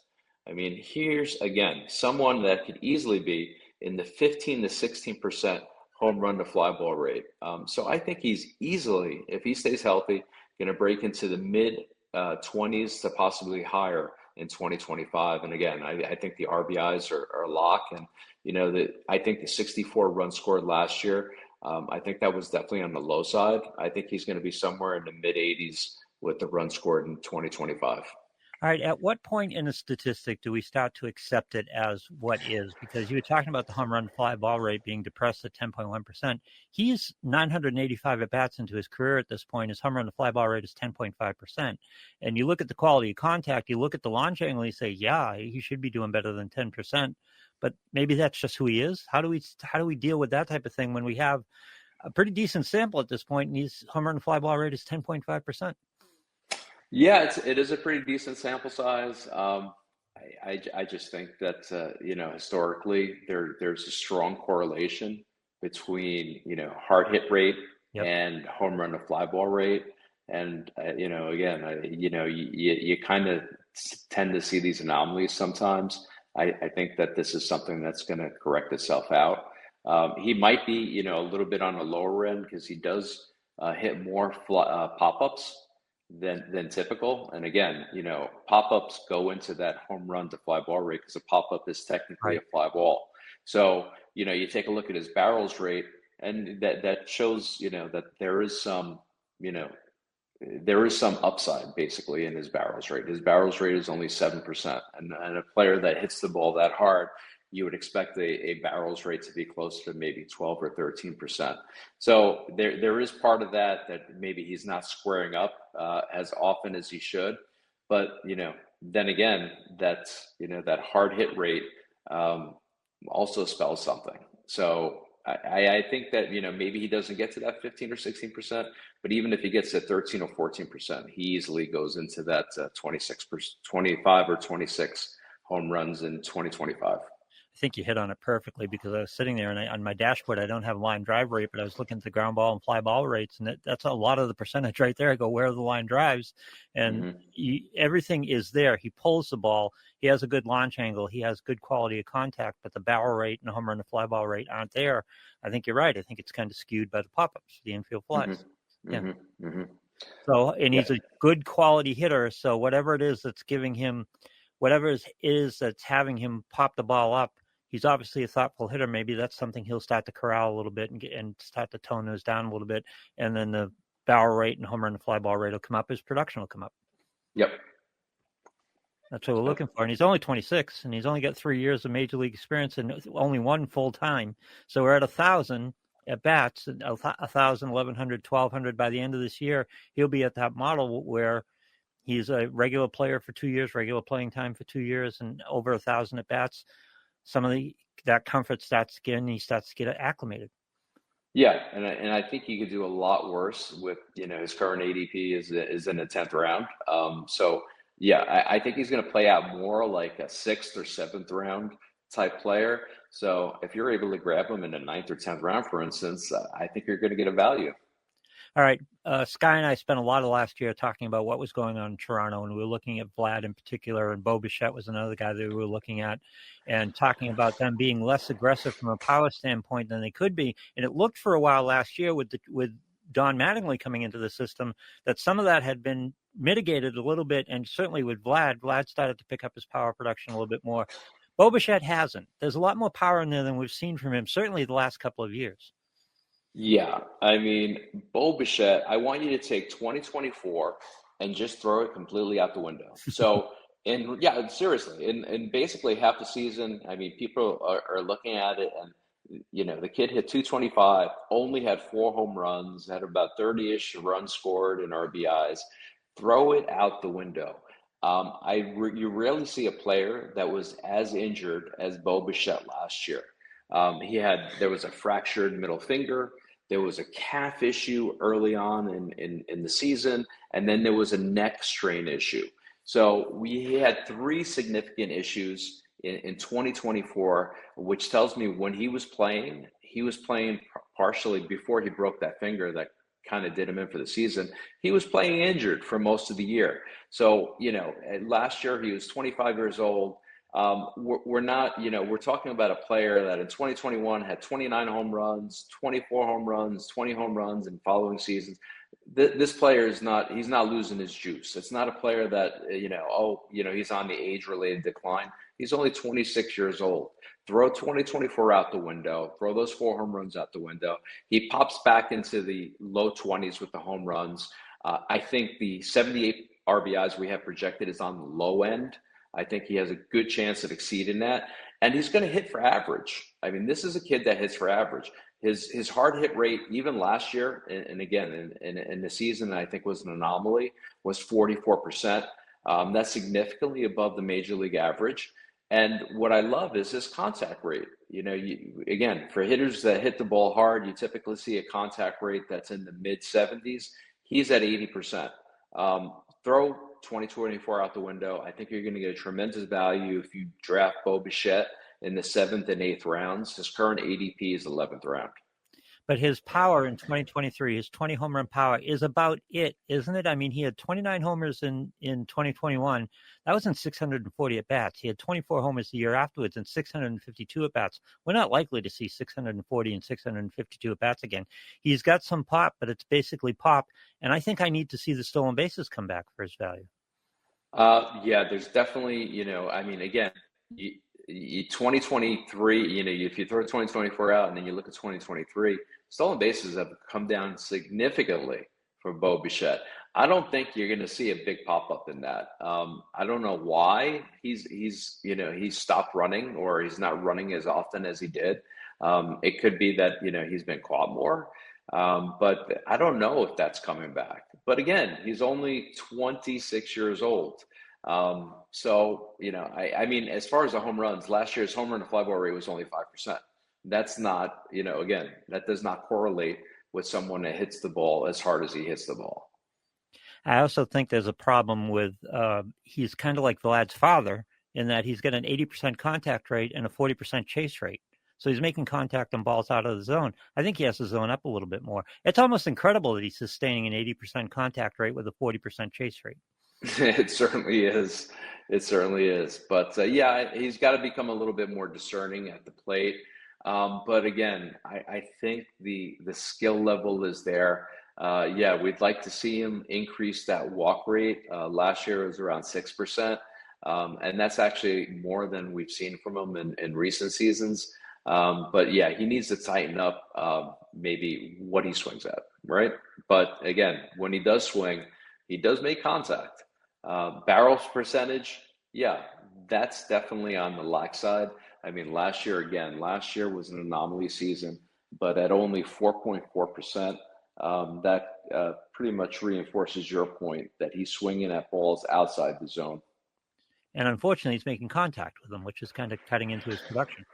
I mean, here's again someone that could easily be in the 15 to 16% home run to fly ball rate. So I think he's easily, if he stays healthy, going to break into the mid 20s to possibly higher in 2025. And again, I think the RBIs are a lock. And, I think the 64 runs scored last year, I think that was definitely on the low side. I think he's going to be somewhere in the mid 80s with the runs scored in 2025. All right. At what point in a statistic do we start to accept it as what is? Because you were talking about the home run fly ball rate being depressed at 10.1%. He's 985 at bats into his career at this point. His home run to fly ball rate is 10.5%. And you look at the quality of contact, you look at the launch angle, you say, yeah, he should be doing better than 10%. But maybe that's just who he is. How do we deal with that type of thing when we have a pretty decent sample at this point and his home run to fly ball rate is 10.5%? Yeah, it is a pretty decent sample size. I just think that historically there's a strong correlation between hard hit rate Yep. and home run to fly ball rate, and again, you kind of tend to see these anomalies sometimes. I think that this is something that's going to correct itself out. He might be a little bit on the lower end because he does hit more pop-ups than typical. And again, pop-ups go into that home run to fly ball rate because a pop-up is technically a fly ball. So, you take a look at his barrels rate, and that shows, that there is some upside basically in his barrels rate. His barrels rate is only 7%. And a player that hits the ball that hard, you would expect a barrels rate to be closer to maybe 12 or 13%. So there is part of that maybe he's not squaring up as often as he should. But, then again, that hard hit rate also spells something. So I think that, maybe he doesn't get to that 15 or 16%, but even if he gets to 13 or 14%, he easily goes into that 25 or 26 home runs in 2025. I think you hit on it perfectly because I was sitting there and on my dashboard, I don't have line drive rate, but I was looking at the ground ball and fly ball rates, and that's a lot of the percentage right there. I go, where are the line drives? And everything is there. He pulls the ball. He has a good launch angle. He has good quality of contact, but the barrel rate and the home run to fly ball rate aren't there. I think you're right. I think it's kind of skewed by the pop-ups, the infield flies. So, and he's a good quality hitter. So whatever it is that's giving him, whatever it is that's having him pop the ball up, he's obviously a thoughtful hitter. Maybe that's something he'll start to corral a little bit and start to tone those down a little bit. And then the barrel rate and home run to fly ball rate will come up. His production will come up. Yep. That's what we're looking for. And he's only 26, and he's only got 3 years of major league experience and only one full time. So we're at 1,000, at bats, 1,000, 1,100, 1,200 by the end of this year, he'll be at that model where he's a regular player for 2 years, regular playing time for 2 years, and over 1,000 at bats. That comfort starts to get in, he starts to get acclimated. Yeah, and I think he could do a lot worse with, his current ADP is in the 10th round. So yeah, I think he's going to play out more like a 6th or 7th round type player. So if you're able to grab him in the 9th or 10th round, for instance, I think you're going to get a value. All right. Sky and I spent a lot of last year talking about what was going on in Toronto, and we were looking at Vlad in particular, and Bichette was another guy that we were looking at, and talking about them being less aggressive from a power standpoint than they could be. And it looked for a while last year with Don Mattingly coming into the system that some of that had been mitigated a little bit, and certainly with Vlad started to pick up his power production a little bit more. Bichette hasn't. There's a lot more power in there than we've seen from him, certainly the last couple of years. Yeah, I mean, Bichette, I want you to take 2024 and just throw it completely out the window. So, and yeah, seriously, in basically half the season, I mean, people are looking at it and, the kid hit 225, only had 4 home runs, had about 30-ish runs scored and RBIs. Throw it out the window. You rarely see a player that was as injured as Bichette last year. There was a fractured middle finger. There was a calf issue early on in the season, and then there was a neck strain issue. So we had 3 significant issues in 2024, which tells me when he was playing partially before he broke that finger that kind of did him in for the season. He was playing injured for most of the year. So, last year he was 25 years old. We're not, we're talking about a player that in 2021 had 29 home runs, 24 home runs, 20 home runs in following seasons. This player he's not losing his juice. It's not a player that, he's on the age-related decline. He's only 26 years old. Throw 2024 out the window. Throw those 4 home runs out the window. He pops back into the low 20s with the home runs. I think the 78 RBIs we have projected is on the low end. I think he has a good chance of exceeding that. And he's going to hit for average. I mean, this is a kid that hits for average. His hard hit rate, even last year, and again, in the season, I think was an anomaly, was 44%. That's significantly above the major league average. And what I love is his contact rate. Again, for hitters that hit the ball hard, you typically see a contact rate that's in the mid 70s. He's at 80%. Throw 2024 out the window. I think you're going to get a tremendous value if you draft Bichette in the 7th and 8th rounds. His current ADP is 11th round. But his power in 2023, his 20 home run power is about it, isn't it? I mean, he had 29 homers in 2021. That was in 640 at bats. He had 24 homers the year afterwards and 652 at bats. We're not likely to see 640 and 652 at bats again. He's got some pop, but it's basically pop. And I think I need to see the stolen bases come back for his value. Yeah, there's definitely, I mean, again, 2023, if you throw 2024 out and then you look at 2023, stolen bases have come down significantly for Bichette. I don't think you're going to see a big pop up in that. I don't know why he's stopped running or he's not running as often as he did. It could be that, he's been caught more. But I don't know if that's coming back. But again, he's only 26 years old. So, I mean, as far as the home runs, last year's home run to fly ball rate was only 5%. That's not, again, that does not correlate with someone that hits the ball as hard as he hits the ball. I also think there's a problem with, he's kind of like Vlad's father in that he's got an 80% contact rate and a 40% chase rate. So he's making contact on balls out of the zone. I think he has to zone up a little bit more. It's almost incredible that he's sustaining an 80% contact rate with a 40% chase rate. It certainly is. It certainly is. But yeah, he's got to become a little bit more discerning at the plate. But again, I think the skill level is there. Yeah, we'd like to see him increase that walk rate. Last year it was around 6%. And that's actually more than we've seen from him in recent seasons. But yeah, he needs to tighten up maybe what he swings at, right? But again, when he does swing, he does make contact. Barrels percentage, yeah, that's definitely on the lack side. I mean, last year was an anomaly season. but at only 4.4%, that pretty much reinforces your point that he's swinging at balls outside the zone. And unfortunately, he's making contact with them, which is kind of cutting into his production.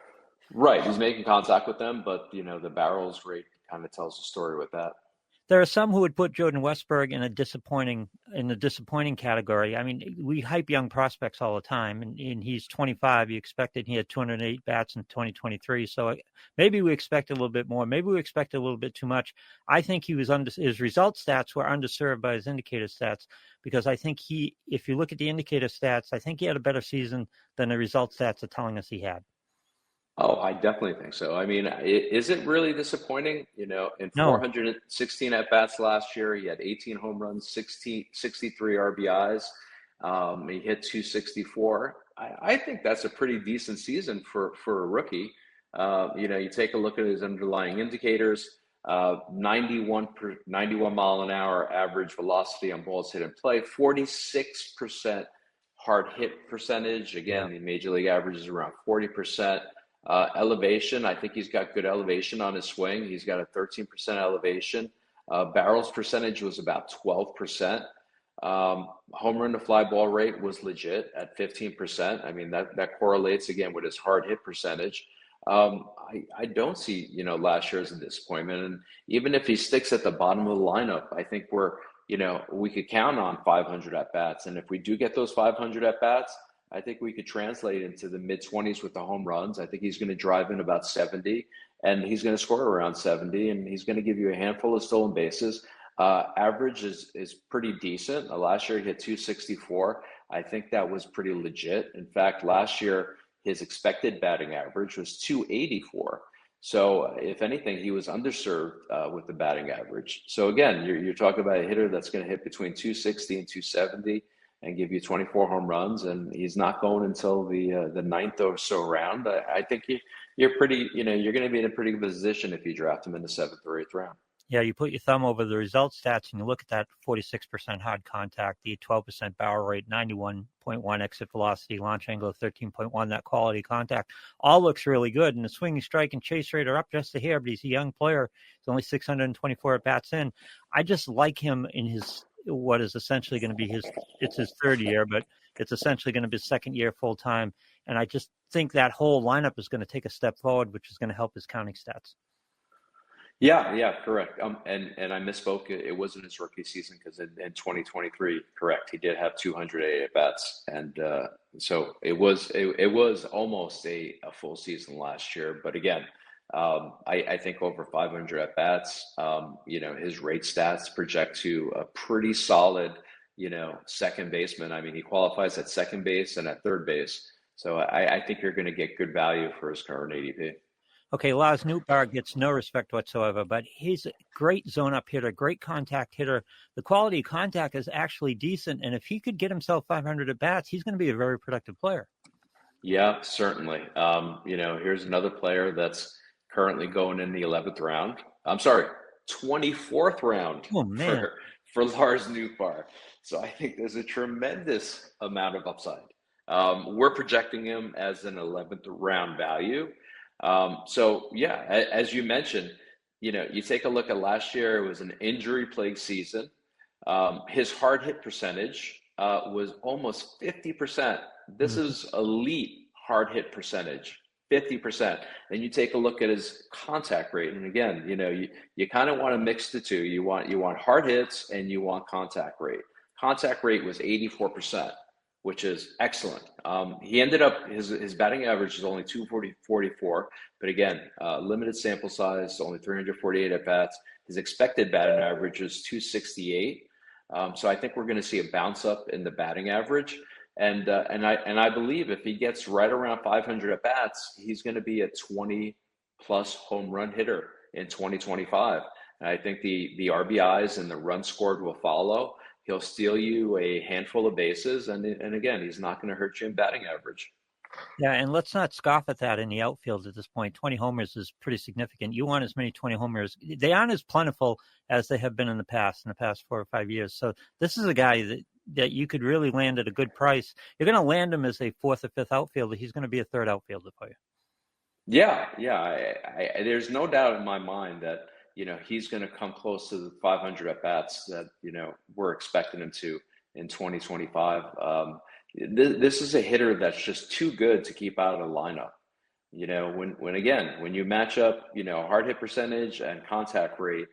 Right, he's making contact with them, but the barrels rate kind of tells the story with that. There are some who would put Jordan Westburg in the disappointing category. I mean, we hype young prospects all the time, and he's 25. You expected he had 208 bats in 2023, so maybe we expect a little bit more. Maybe we expect a little bit too much. I think he was his result stats were underserved by his indicator stats, because I think if you look at the indicator stats, I think he had a better season than the result stats are telling us he had. Oh, I definitely think so. I mean, is it really disappointing? In No. 416 at-bats last year, he had 18 home runs, 63 RBIs. He hit 264. I think that's a pretty decent season for a rookie. You take a look at his underlying indicators, 91 mile an hour average velocity on balls hit in play, 46% hard hit percentage. Again, the major league average is around 40%. Elevation, I think he's got good elevation on his swing. He's got a 13% elevation. Barrels percentage was about 12%. Home run to fly ball rate was legit at 15%. I mean, that correlates again with his hard hit percentage. I don't see, last year as a disappointment. And even if he sticks at the bottom of the lineup, I think we could count on 500 at bats. And if we do get those 500 at bats, I think we could translate into the mid-20s with the home runs. I think he's going to drive in about 70, and he's going to score around 70, and he's going to give you a handful of stolen bases. Average is pretty decent. Last year he hit 264. I think that was pretty legit. In fact, last year his expected batting average was 284. So if anything, he was underserved with the batting average. So again, you're talking about a hitter that's going to hit between 260 and 270. And give you 24 home runs, and he's not going until the ninth or so round. I think you're pretty, you're going to be in a pretty good position if you draft him in the 7th or 8th round. Yeah, you put your thumb over the result stats and you look at that 46% hard contact, the 12% barrel rate, 91.1 exit velocity, launch angle of 13.1, that quality contact, all looks really good. And the swinging strike and chase rate are up just a hair, but he's a young player. He's only 624 at bats in. I just like him in what is essentially going to be his 3rd year, but it's essentially going to be his 2nd year full time. And I just think that whole lineup is going to take a step forward, which is going to help his counting stats. Yeah, correct. And I misspoke. It wasn't his rookie season because in 2023, correct, he did have 208 at bats, and so it was almost a full season last year. But again, I think over 500 at bats. His rate stats project to a pretty solid, second baseman. I mean, he qualifies at second base and at third base. So I think you're going to get good value for his current ADP. Okay, Lars Nootbaar gets no respect whatsoever, but he's a great zone-up hitter, great contact hitter. The quality of contact is actually decent, and if he could get himself 500 at-bats, he's going to be a very productive player. Yeah, certainly. Here's another player that's currently going in the 11th round. I'm sorry, 24th round for Lars Nootbaar. So I think there's a tremendous amount of upside. We're projecting him as an 11th round value. As you mentioned, you take a look at last year, it was an injury-plagued season. His hard hit percentage was almost 50%. This is elite hard hit percentage, 50%. Then you take a look at his contact rate, and again, you kind of want to mix the two. You want hard hits and you want contact rate. Contact rate was 84%. Which is excellent. He ended up, his batting average is only 244, but again, limited sample size, only 348 at bats. His expected batting average is 268. So I think we're going to see a bounce up in the batting average. And I believe if he gets right around 500 at bats, he's going to be a 20 plus home run hitter in 2025. And I think the RBIs and the runs scored will follow. He'll steal you a handful of bases, and again, he's not going to hurt you in batting average. Yeah, and let's not scoff at that in the outfield at this point. 20 homers is pretty significant. You want as many 20 homers. They aren't as plentiful as they have been in the past 4 or 5 years. So this is a guy that you could really land at a good price. You're going to land him as a 4th or 5th outfielder. He's going to be a 3rd outfielder for you. There's no doubt in my mind that he's going to come close to the 500 at bats that we're expecting him to in 2025. This is a hitter that's just too good to keep out of the lineup. When you match up, hard hit percentage and contact rate,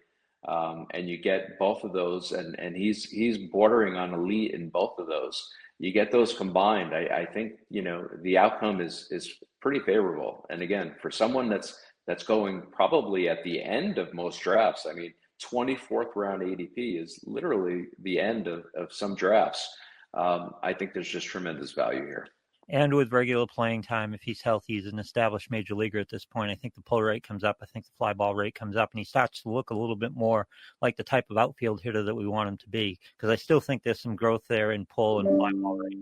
and you get both of those, and he's bordering on elite in both of those. You get those combined, I think the outcome is pretty favorable. And again, for someone that's going probably at the end of most drafts, I mean, 24th round ADP is literally the end of some drafts. I think there's just tremendous value here. And with regular playing time, if he's healthy, he's an established major leaguer at this point. I think the pull rate comes up. I think the fly ball rate comes up, and he starts to look a little bit more like the type of outfield hitter that we want him to be. Because I still think there's some growth there in pull and fly ball rate.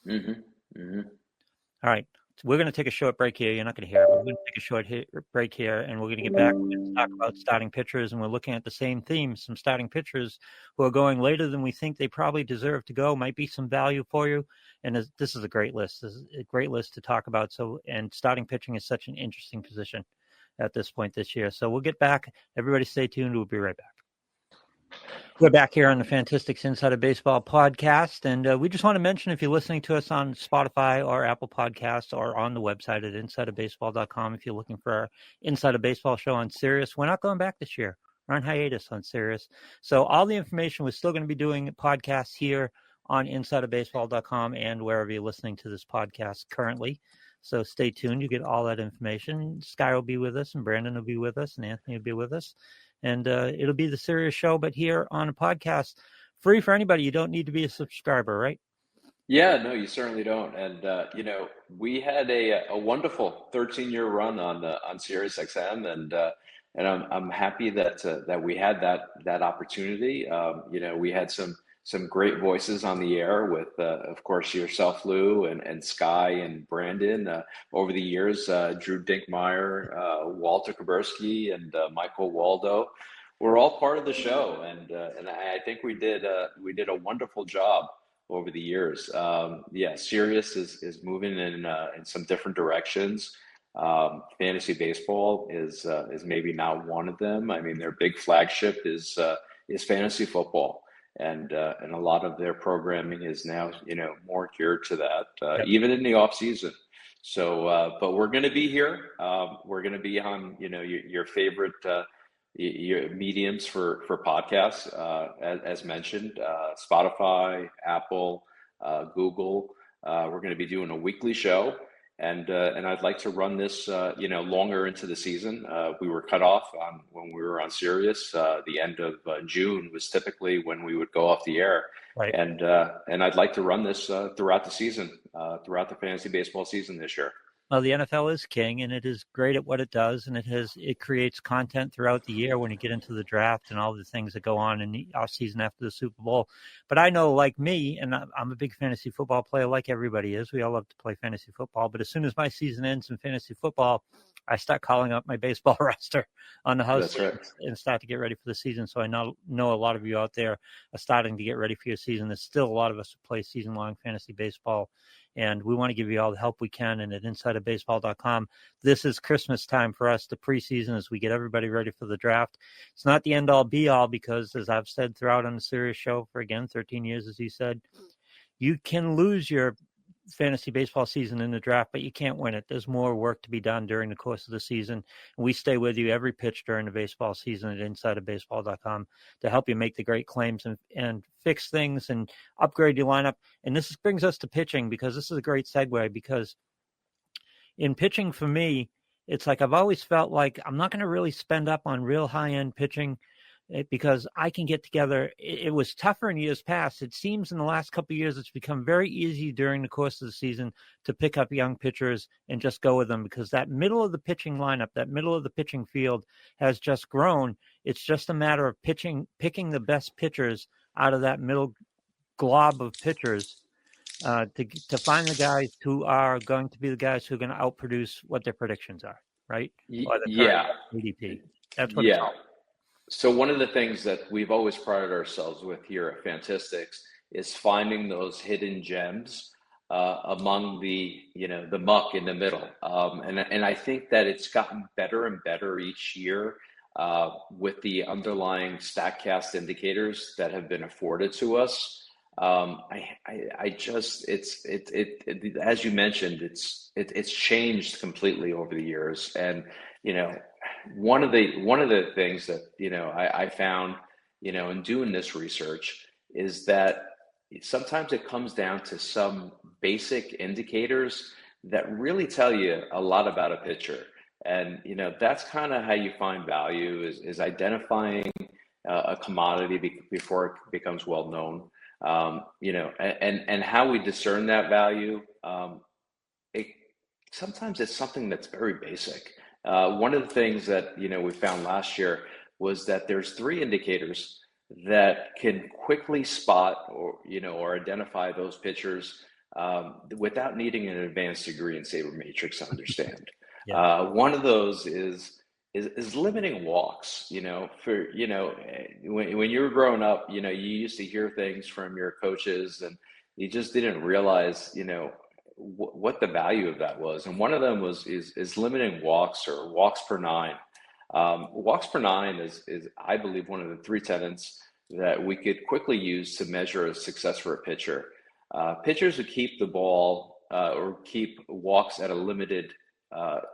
Mm-hmm. Mm-hmm. All right. So we're going to take a short break here. You're not going to hear it. We're going to take a short break here, and we're going to get back and talk about starting pitchers. And we're looking at the same theme. Some starting pitchers who are going later than we think they probably deserve to go. Might be some value for you. And this is a great list. This is a great list to talk about. And starting pitching is such an interesting position at this point this year. So we'll get back. Everybody stay tuned. We'll be right back. We're back here on the Fantistics Inside of Baseball podcast, and we just want to mention, if you're listening to us on Spotify or Apple Podcasts or on the website at insideofbaseball.com, if you're looking for our Inside of Baseball show on Sirius, we're not going back this year. We're on hiatus on Sirius. So all the information, we're still going to be doing podcasts here on insideofbaseball.com and wherever you're listening to this podcast currently. So stay tuned. You get all that information. Sky will be with us, and Brandon will be with us, and Anthony will be with us. And it'll be the Sirius show, but here on a podcast, free for anybody. You don't need to be a subscriber, right? Yeah, no, you certainly don't. And we had a wonderful 13-year run on Sirius XM, and I'm happy that we had that opportunity. We had some great voices on the air with, of course, yourself, Lou, and Sky and Brandon. Over the years, Drew Dinkmeyer, Walter Kaburski, and Michael Waldo were all part of the show, and I think we did a wonderful job over the years. Sirius is moving in some different directions. Fantasy baseball is maybe now one of them. I mean, their big flagship is fantasy football. And a lot of their programming is now, more geared to that, even in the off season. So, but we're going to be here. We're going to be on, your favorite your mediums for podcasts, as mentioned, Spotify, Apple, Google. We're going to be doing a weekly show. And I'd like to run this, longer into the season. We were cut off when we were on Sirius. The end of June was typically when we would go off the air. Right. And I'd like to run this throughout the season, throughout the fantasy baseball season this year. Well, the NFL is king, and it is great at what it does, and it creates content throughout the year when you get into the draft and all the things that go on in the off season after the Super Bowl. But I know, like me, and I'm a big fantasy football player, like everybody is. We all love to play fantasy football. But as soon as my season ends in fantasy football, I start calling up my baseball roster on the house. That's right. And start to get ready for the season. So I know a lot of you out there are starting to get ready for your season. There's still a lot of us who play season-long fantasy baseball. And we want to give you all the help we can. And at insideofbaseball.com, this is Christmas time for us, the preseason, as we get everybody ready for the draft. It's not the end-all, be-all, because as I've said throughout on the Sirius show for, again, 13 years, as you said, you can lose your fantasy baseball season in the draft, but you can't win it. There's more work to be done during the course of the season. And we stay with you every pitch during the baseball season at insideofbaseball.com to help you make the great claims and fix things and upgrade your lineup. And this brings us to pitching, because this is a great segue, because in pitching for me, it's like I've always felt like I'm not going to really spend up on real high-end pitching because I can get together. It was tougher in years past. It seems in the last couple of years, it's become very easy during the course of the season to pick up young pitchers and just go with them, because that middle of the pitching lineup, that middle of the pitching field has just grown. It's just a matter of picking the best pitchers out of that middle glob of pitchers to find the guys who are going to be the guys who are going to outproduce what their predictions are, right? Or the current ADP. That's what it's all. So one of the things that we've always prided ourselves with here at Fantistics is finding those hidden gems among the muck in the middle. And I think that it's gotten better and better each year with the underlying StatCast indicators that have been afforded to us. I just as you mentioned, it's changed completely over the years. And one of the things that I found in doing this research is that sometimes it comes down to some basic indicators that really tell you a lot about a pitcher. And that's kind of how you find value, is identifying a commodity before it becomes well known. And how we discern that value. Sometimes it's something that's very basic. One of the things that we found last year was that there's 3 indicators that can quickly spot or identify those pitchers without needing an advanced degree in sabermetrics to understand. Yeah. One of those is limiting walks. When you were growing up, you used to hear things from your coaches, and you just didn't realize what the value of that was. And one of them is limiting walks, or walks per 9. Walks per 9 is I believe one of the 3 tenets that we could quickly use to measure success for a pitcher. Pitchers who keep the ball or keep walks at a limited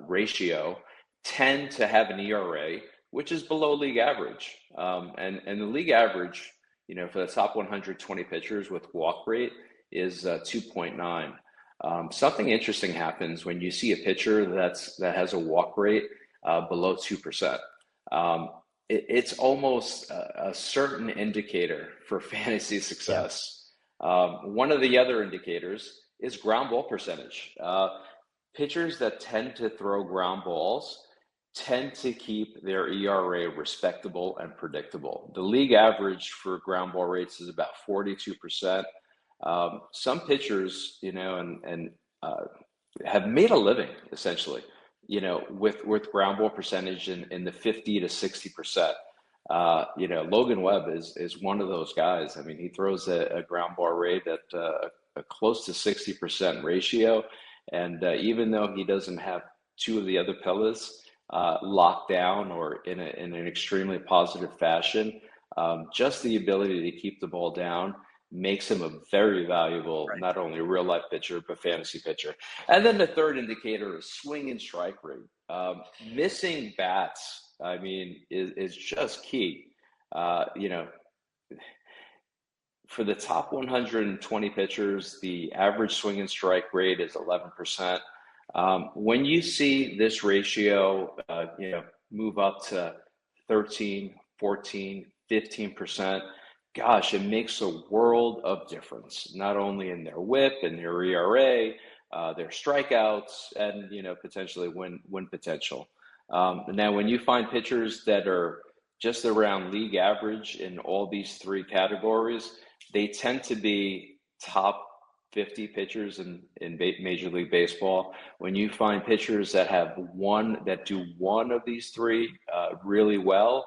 ratio tend to have an ERA which is below league average. And the league average, for the top 120 pitchers with walk rate is 2.9. Something interesting happens when you see a pitcher that has a walk rate below 2%. It's almost a certain indicator for fantasy success. One of the other indicators is ground ball percentage. Pitchers that tend to throw ground balls tend to keep their ERA respectable and predictable. The league average for ground ball rates is about 42%. Some pitchers, have made a living essentially, with ground ball percentage in the 50 to 60%. Logan Webb is one of those guys. I mean, he throws a ground ball rate at a close to 60% ratio. And even though he doesn't have 2 of the other pillars locked down or in an extremely positive fashion, just the ability to keep the ball down makes him a very valuable, not only real life pitcher, but fantasy pitcher. And then the third indicator is swing and strike rate. Missing bats, I mean, is just key. For the top 120 pitchers, the average swing and strike rate is 11%. When you see this ratio, move up to 13, 14, 15%, gosh, it makes a world of difference, not only in their whip and their ERA, their strikeouts, and, potentially win potential. Now, when you find pitchers that are just around league average in all these 3 categories, they tend to be top 50 pitchers in Major League Baseball. When you find pitchers that do one of these 3 really well,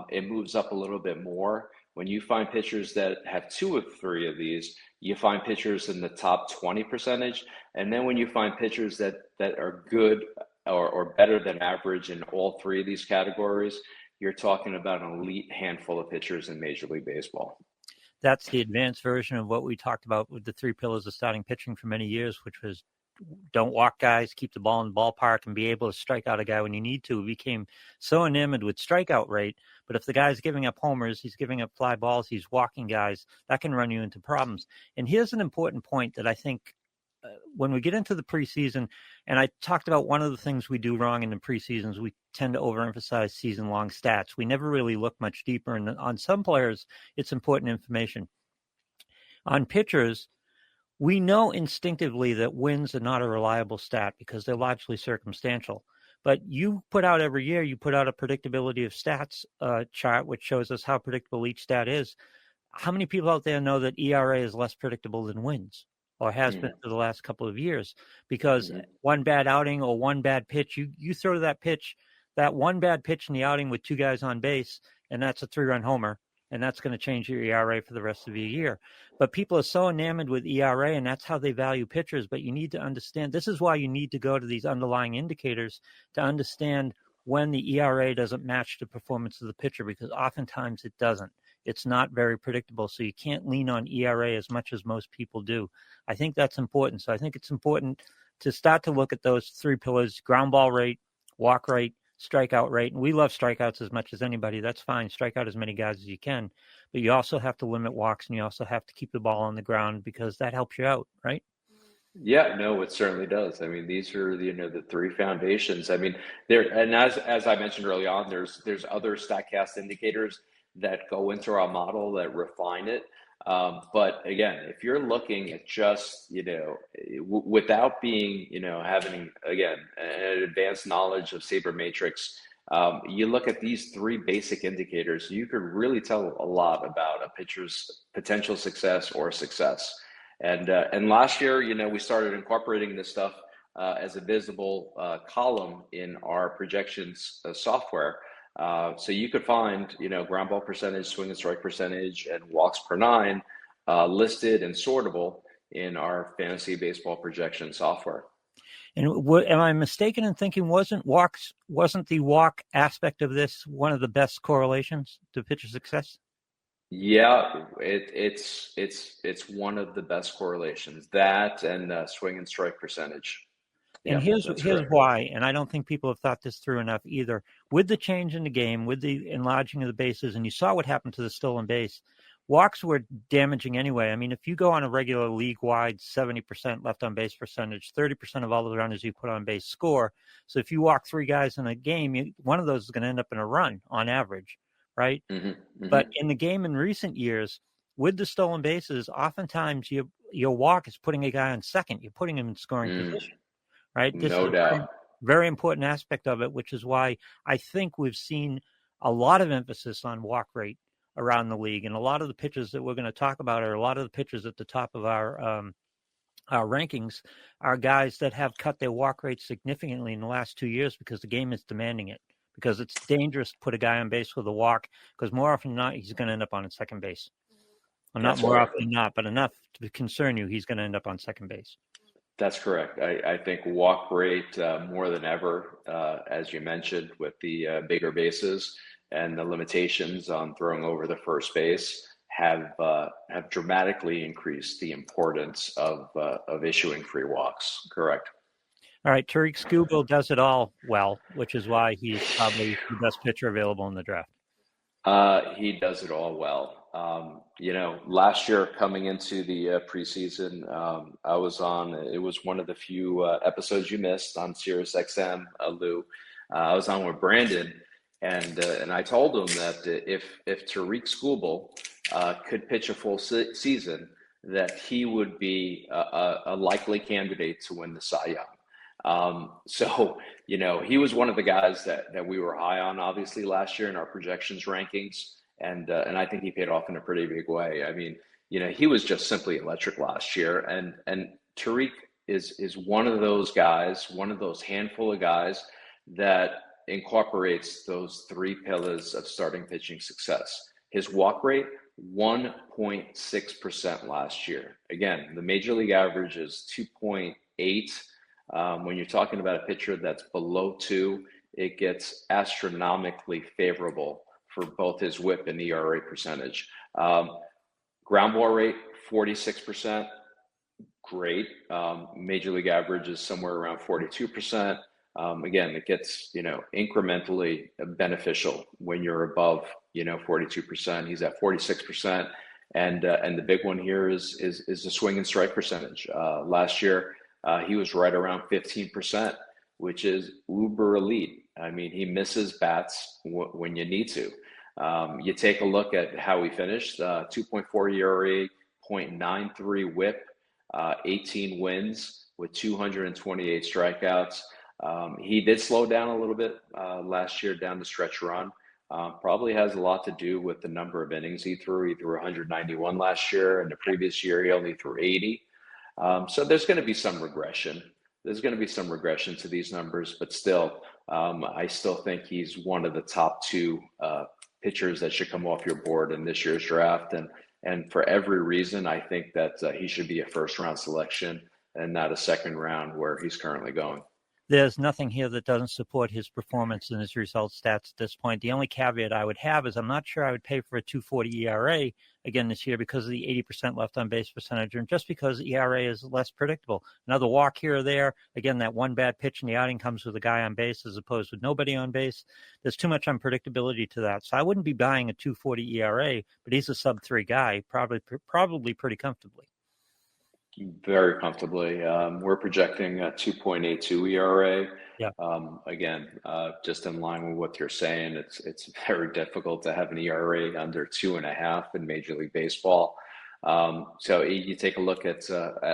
it moves up a little bit more. When you find pitchers that have 2 of 3 of these, you find pitchers in the top 20 percentage. And then when you find pitchers that are good or better than average in all 3 of these categories, you're talking about an elite handful of pitchers in Major League Baseball. That's the advanced version of what we talked about with the 3 pillars of starting pitching for many years, which was don't walk guys, keep the ball in the ballpark, and be able to strike out a guy when you need to. We became so enamored with strikeout rate, but if the guy's giving up homers, he's giving up fly balls, he's walking guys, that can run you into problems. And here's an important point that I think when we get into the preseason, and I talked about one of the things we do wrong in the preseasons, we tend to overemphasize season-long stats. We never really look much deeper, and on some players, it's important information. On pitchers, we know instinctively that wins are not a reliable stat because they're largely circumstantial. But you put out every year, you put out a predictability of stats chart, which shows us how predictable each stat is. How many people out there know that ERA is less predictable than wins, or has been for the last couple of years? Because one bad outing or one bad pitch, you throw that one bad pitch in the outing with 2 guys on base, and that's a 3-run homer. and that's going to change your ERA for the rest of your year. But people are so enamored with ERA, and that's how they value pitchers. But you need to understand, this is why you need to go to these underlying indicators to understand when the ERA doesn't match the performance of the pitcher, because oftentimes it doesn't. It's not very predictable, so you can't lean on ERA as much as most people do. I think that's important. So I think it's important to start to look at those three pillars: ground ball rate, walk rate, strikeout rate. And we love strikeouts as much as anybody. That's fine. Strike out as many guys as you can. But you also have to limit walks, and you also have to keep the ball on the ground, because that helps you out, right? Yeah, no, it certainly does. I mean, these are the three foundations. I mean, and as I mentioned early on, there's other Statcast indicators that go into our model that refine it. But again, if you're looking at just, without being, having, again, an advanced knowledge of sabermetrics, you look at these three basic indicators, you could really tell a lot about a pitcher's potential success or success. And last year, we started incorporating this stuff as a visible column in our projections software. So you could find, ground ball percentage, swing and strike percentage, and walks per nine listed and sortable in our fantasy baseball projection software. And am I mistaken in thinking wasn't the walk aspect of this one of the best correlations to pitcher success? Yeah, it's one of the best correlations, that and swing and strike percentage. And Yeah, here's why, and I don't think people have thought this through enough either. With the change in the game, with the enlarging of the bases, and you saw what happened to the stolen base, walks were damaging anyway. I mean, if you go on a regular league-wide 70% left on base percentage, 30% of all the runners you put on base score. So if you walk three guys in a game, one of those is going to end up in a run on average, right? Mm-hmm, mm-hmm. But in the game in recent years, with the stolen bases, oftentimes your walk is putting a guy on second. You're putting him in scoring position. Right? This No is doubt. a very important aspect of it, which is why I think we've seen a lot of emphasis on walk rate around the league. And a lot of the pitchers that we're going to talk about, or a lot of the pitchers at the top of our rankings, are guys that have cut their walk rate significantly in the last 2 years, because the game is demanding it, because it's dangerous to put a guy on base with a walk, because more often than not, he's going to end up on second base. Well, not more often than not, but enough to concern you, he's going to end up on second base. That's correct. I think walk rate more than ever, as you mentioned, with the bigger bases and the limitations on throwing over the first base, have dramatically increased the importance of issuing free walks. Correct. All right, Tariq Skubal does it all well, which is why he's probably the best pitcher available in the draft. He does it all well. Last year coming into the preseason, I was on, it was one of the few episodes you missed on Sirius XM, Lou. I was on with Brandon, and I told him that if Tariq Skubal could pitch a full season, that he would be a likely candidate to win the Cy Young. So, he was one of the guys that we were high on, obviously, last year in our projections rankings. And I think he paid off in a pretty big way. I mean, he was just simply electric last year. And Tariq is one of those guys, one of those handful of guys that incorporates those three pillars of starting pitching success. His walk rate, 1.6% last year. Again, the major league average is 2.8. When you're talking about a pitcher that's below 2, it gets astronomically favorable for both his whip and ERA percentage. Ground ball rate, 46%, great. Major league average is somewhere around 42%. Again, it gets, incrementally beneficial when you're above, 42%. He's at 46%. And the big one here is the swing and strike percentage. Last year, he was right around 15%, which is uber elite. I mean, he misses bats when you need to. You take a look at how he finished, 2.4 ERA, 0.93 whip, 18 wins with 228 strikeouts. He did slow down a little bit last year down the stretch run. Probably has a lot to do with the number of innings he threw. He threw 191 last year, and the previous year he only threw 80. So there's going to be some regression. There's going to be some regression to these numbers, but still, I still think he's one of the top two pitchers that should come off your board in this year's draft. And for every reason, I think that he should be a first round selection and not a second round where he's currently going. There's nothing here that doesn't support his performance and his result stats at this point. The only caveat I would have is I'm not sure I would pay for a 2.40 ERA again this year because of the 80% left on base percentage, and just because ERA is less predictable. Another walk here or there. Again, that one bad pitch in the outing comes with a guy on base as opposed with nobody on base. There's too much unpredictability to that. So I wouldn't be buying a 2.40 ERA, but he's a sub-3 guy, probably pretty comfortably. Very comfortably. We're projecting a 2.82 ERA. Yeah. Again, just in line with what you're saying, it's very difficult to have an ERA under 2.5 in Major League Baseball. So you take a look at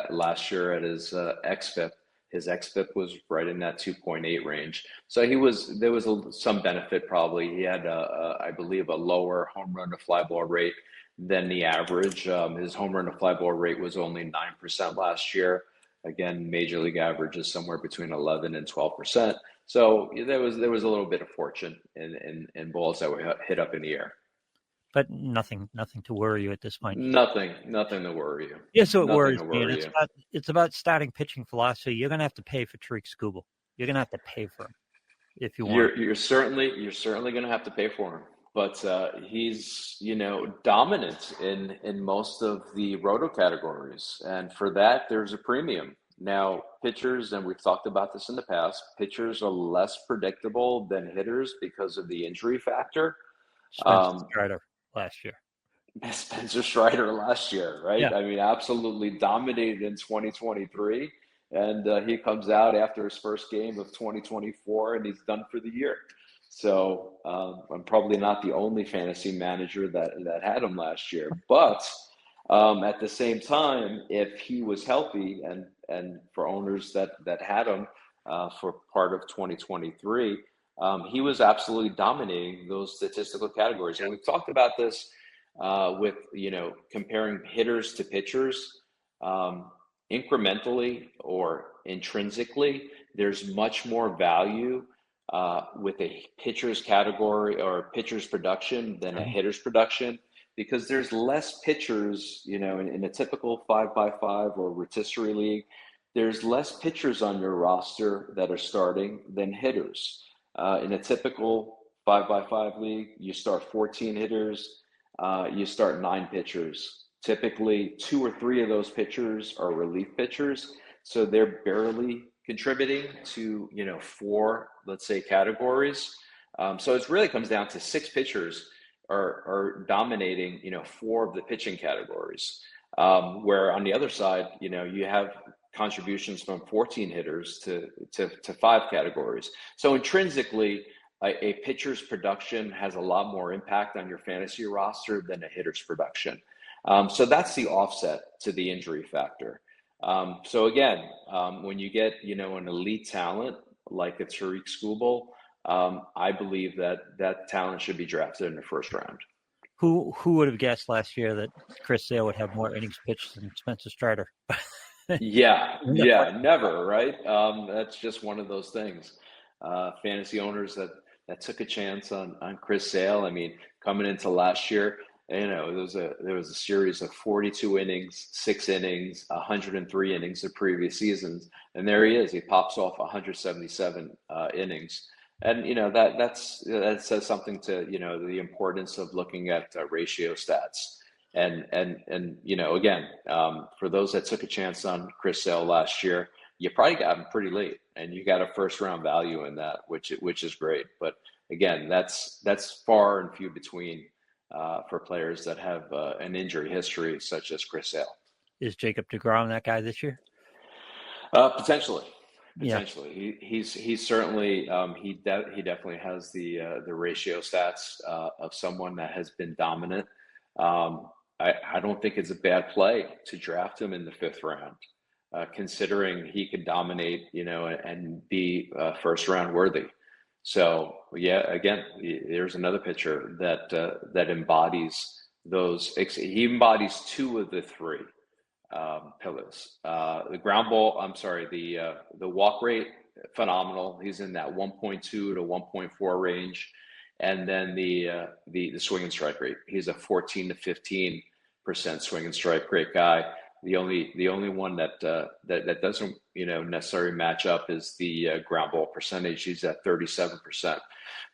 last year at his xFIP. His xFIP was right in that 2.8 range. So there was some benefit probably. He had I believe a lower home run to fly ball rate than the average. His home run to fly ball rate was only 9% last year. Again, Major League average is somewhere between 11 and 12%. So there was a little bit of fortune in balls that were hit up in the air. But nothing to worry you at this point. Nothing to worry you. Yeah, so it worries me. And it's about starting pitching philosophy. You're going to have to pay for Tariq Skubal. You're going to have to pay for him if you want. You're certainly going to have to pay for him. But he's, dominant in most of the roto categories. And for that, there's a premium. Now, pitchers, and we've talked about this in the past, pitchers are less predictable than hitters because of the injury factor. Spencer Strider last year. Spencer Strider last year, right? Yeah. I mean, absolutely dominated in 2023. And he comes out after his first game of 2024, and he's done for the year. So I'm probably not the only fantasy manager that had him last year. But at the same time, if he was healthy and for owners that had him for part of 2023, he was absolutely dominating those statistical categories. And we've talked about this with, comparing hitters to pitchers incrementally or intrinsically. There's much more value with a pitcher's category or pitcher's production than a hitter's production, because there's less pitchers, in a typical 5x5 or rotisserie league, there's less pitchers on your roster that are starting than hitters. In a typical 5x5 league, you start 14 hitters, you start 9 pitchers. Typically 2 or 3 of those pitchers are relief pitchers. So they're barely contributing to 4, let's say, categories. So it really comes down to 6 pitchers are dominating 4 of the pitching categories. Where on the other side, you have contributions from 14 hitters to 5 categories. So intrinsically, a pitcher's production has a lot more impact on your fantasy roster than a hitter's production. So that's the offset to the injury factor. So again, when you get, an elite talent like a Tariq Skubal, I believe that talent should be drafted in the first round. Who would have guessed last year that Chris Sale would have more innings pitched than Spencer Strider? Yeah, never, right? That's just one of those things. Fantasy owners that took a chance on Chris Sale. I mean, coming into last year, there was a series of 42 innings, 6 innings, 103 innings of previous seasons, and there he is. He pops off 177 innings, and that says something to the importance of looking at ratio stats. And again, for those that took a chance on Chris Sale last year, you probably got him pretty late, and you got a first round value in that, which is great. But again, that's far and few between. For players that have an injury history such as Chris Sale. Is Jacob deGrom that guy this year? Potentially. Yeah. He's certainly he definitely has the ratio stats of someone that has been dominant. I don't think it's a bad play to draft him in the 5th round, considering he could dominate, and be first round worthy. So yeah, again, there's another pitcher that embodies those. He embodies 2 of the 3 pillars. The ground ball. I'm sorry. The walk rate, phenomenal. He's in that 1.2 to 1.4 range, and then the swing and strike rate. He's a 14 to 15% swing and strike rate guy. The only one that doesn't necessarily match up is the ground ball percentage. He's at 37%.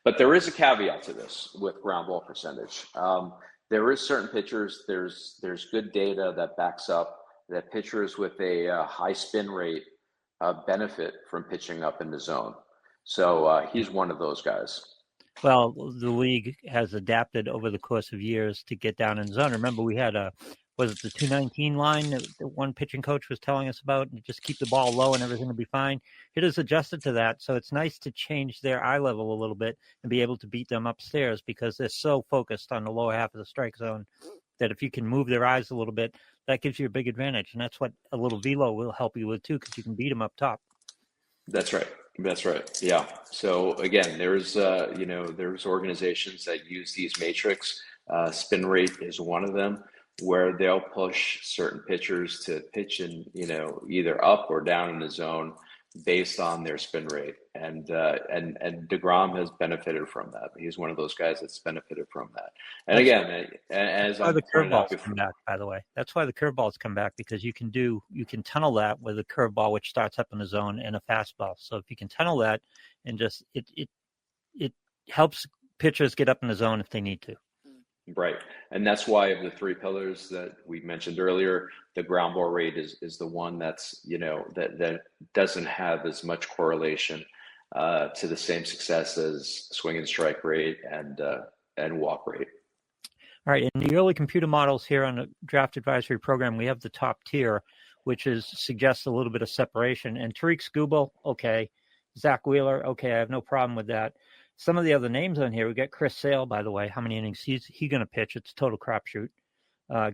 But there is a caveat to this with ground ball percentage. There is certain pitchers. There's good data that backs up that pitchers with a high spin rate benefit from pitching up in the zone. So he's one of those guys. Well, the league has adapted over the course of years to get down in zone. Remember, we had was it the 219 line that one pitching coach was telling us about? Just keep the ball low and everything will be fine. Hitters adjusted to that, so it's nice to change their eye level a little bit and be able to beat them upstairs because they're so focused on the lower half of the strike zone that if you can move their eyes a little bit, that gives you a big advantage. And that's what a little velo will help you with too, because you can beat them up top. That's right. That's right. Yeah. So again, there's organizations that use these matrix. Spin rate is one of them, where they'll push certain pitchers to pitch in, either up or down in the zone based on their spin rate. And DeGrom has benefited from that. He's one of those guys that's benefited from that. And again, as why I the pointed out curveballs before, come back, by the way. That's why the curveballs come back, because you can tunnel that with a curveball which starts up in the zone and a fastball. So if you can tunnel that and just it helps pitchers get up in the zone if they need to. right. And that's why of the three pillars that we mentioned earlier, the ground ball rate is the one that's, that doesn't have as much correlation to the same success as swing and strike rate and walk rate. All right. In the early computer models here on the draft advisory program, we have the top tier, which suggests a little bit of separation. And Tariq Skubal, okay. Zach Wheeler, okay. I have no problem with that. Some of the other names on here, we got Chris Sale, by the way. How many innings he's going to pitch? It's a total crapshoot.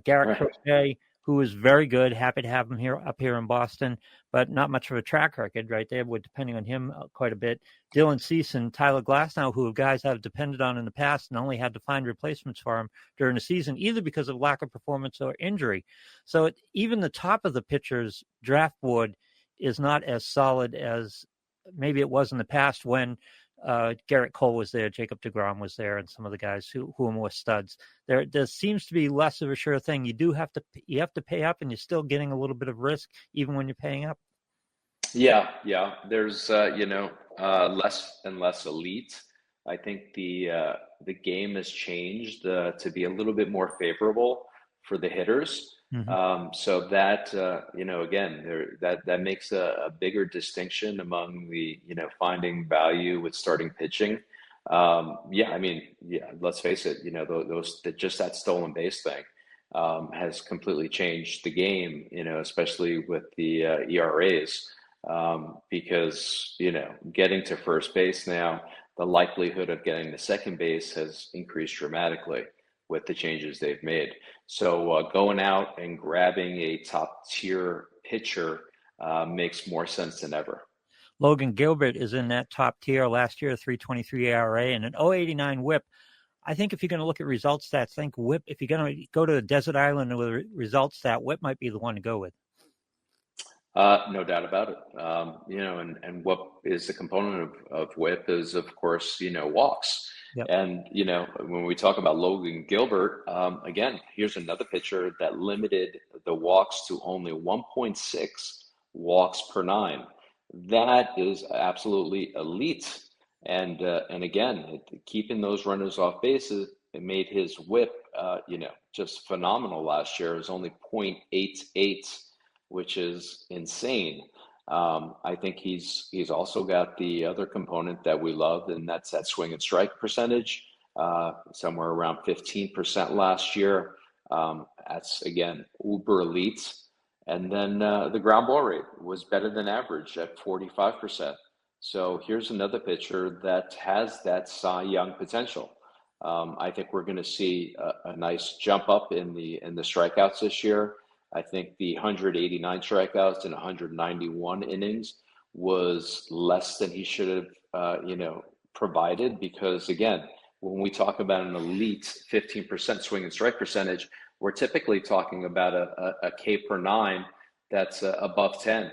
Garrett Crochet, who is very good. Happy to have him up here in Boston, but not much of a track record right there. We're depending on him quite a bit. Dylan Cease and Tyler Glasnow, who guys have depended on in the past and only had to find replacements for him during the season, either because of lack of performance or injury. So even the top of the pitchers' draft board is not as solid as maybe it was in the past when Garrett Cole was there, Jacob deGrom was there, and some of the guys who are more studs. There seems to be less of a sure thing. You have to pay up, and you're still getting a little bit of risk even when you're paying up. Yeah. There's less and less elite. I think the game has changed to be a little bit more favorable for the hitters. Mm-hmm. So that again, that makes a bigger distinction among the finding value with starting pitching. Let's face it, that stolen base thing has completely changed the game, especially with the ERAs, because getting to first base now, the likelihood of getting to second base has increased dramatically with the changes they've made. So going out and grabbing a top tier pitcher makes more sense than ever. Logan Gilbert is in that top tier last year, 3.23 ERA and an 0.89 WHIP. I think if you're going to look at result stats, think WHIP. If you're going to go to a desert island with a result stat, WHIP might be the one to go with. No doubt about it. And what is the component of WHIP is, of course, walks. Yep. And, when we talk about Logan Gilbert, again, here's another pitcher that limited the walks to only 1.6 walks per nine. That is absolutely elite. And again, keeping those runners off bases, it made his WHIP, just phenomenal last year. It was only 0.88, which is insane. I think he's also got the other component that we love, and that's that swing and strike percentage, somewhere around 15% last year. That's, again, uber elite. And then the ground ball rate was better than average at 45%. So here's another pitcher that has that Cy Young potential. I think we're going to see a nice jump up in the strikeouts this year. I think the 189 strikeouts in 191 innings was less than he should have, provided, because again, when we talk about an elite 15% swing and strike percentage, we're typically talking about a K per nine that's above 10.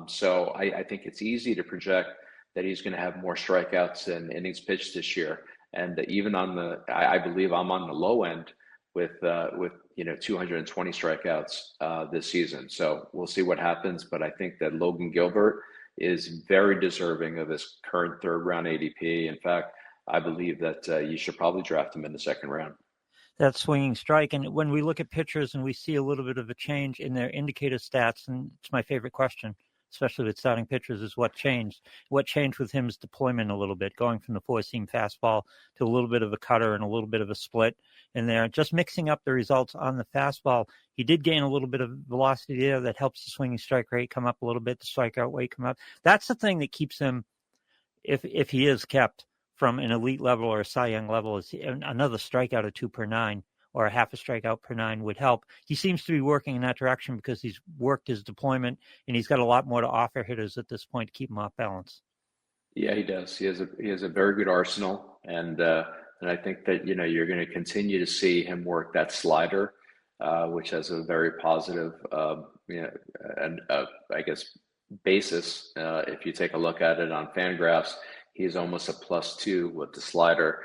So I think it's easy to project that he's going to have more strikeouts and innings pitched this year. And even on I believe I'm on the low end with 220 strikeouts this season. So we'll see what happens. But I think that Logan Gilbert is very deserving of his current third round ADP. In fact, I believe that you should probably draft him in the second round. That swinging strike. And when we look at pitchers and we see a little bit of a change in their indicator stats, and it's my favorite question, especially with starting pitchers, is what changed. What changed with him is deployment a little bit, going from the four-seam fastball to a little bit of a cutter and a little bit of a split in there, just mixing up the results on the fastball. He did gain a little bit of velocity there that helps the swinging strike rate come up a little bit, the strikeout rate come up. That's the thing that keeps him, if he is kept from an elite level or a Cy Young level, is another strikeout or two per nine, or a half a strikeout per nine would help. He seems to be working in that direction because he's worked his deployment and he's got a lot more to offer hitters at this point to keep him off balance. Yeah, he does. He has a very good arsenal, and I think that you're going to continue to see him work that slider, which has a very positive I guess basis. If you take a look at it on Fangraphs, he's almost a +2 with the slider.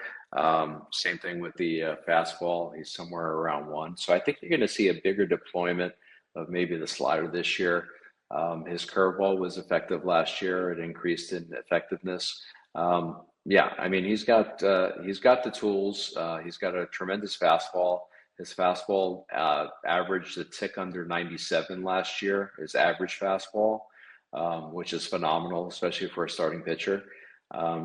Same thing with the fastball. He's somewhere around 1. So I think you're going to see a bigger deployment of maybe the slider this year. His curveball was effective last year. It increased in effectiveness. Yeah, I mean, he's got the tools. He's got a tremendous fastball. His fastball averaged a tick under 97 last year, his average fastball, which is phenomenal, especially for a starting pitcher.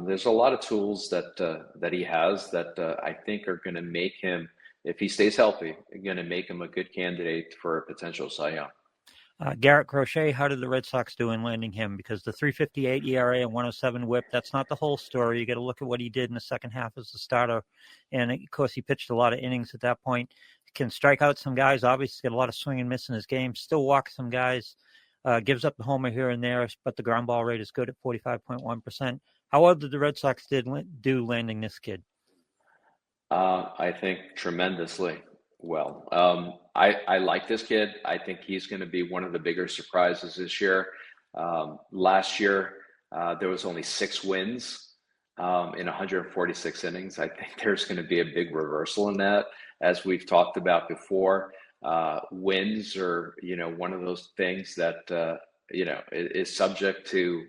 There's a lot of tools that he has that I think are going to make him, if he stays healthy, going to make him a good candidate for a potential Cy Young. Garrett Crochet, how did the Red Sox do in landing him? Because the 3.58 ERA and 107 WHIP, that's not the whole story. You got to look at what he did in the second half as a starter. And, of course, he pitched a lot of innings at that point. Can strike out some guys. Obviously, got a lot of swing and miss in his game. Still walks some guys. Gives up the homer here and there, but the ground ball rate is good at 45.1%. How well did the Red Sox do landing this kid? I think tremendously well. I like this kid. I think he's going to be one of the bigger surprises this year. Last year, there was only 6 wins in 146 innings. I think there's going to be a big reversal in that, as we've talked about before. Wins are, one of those things that, is subject to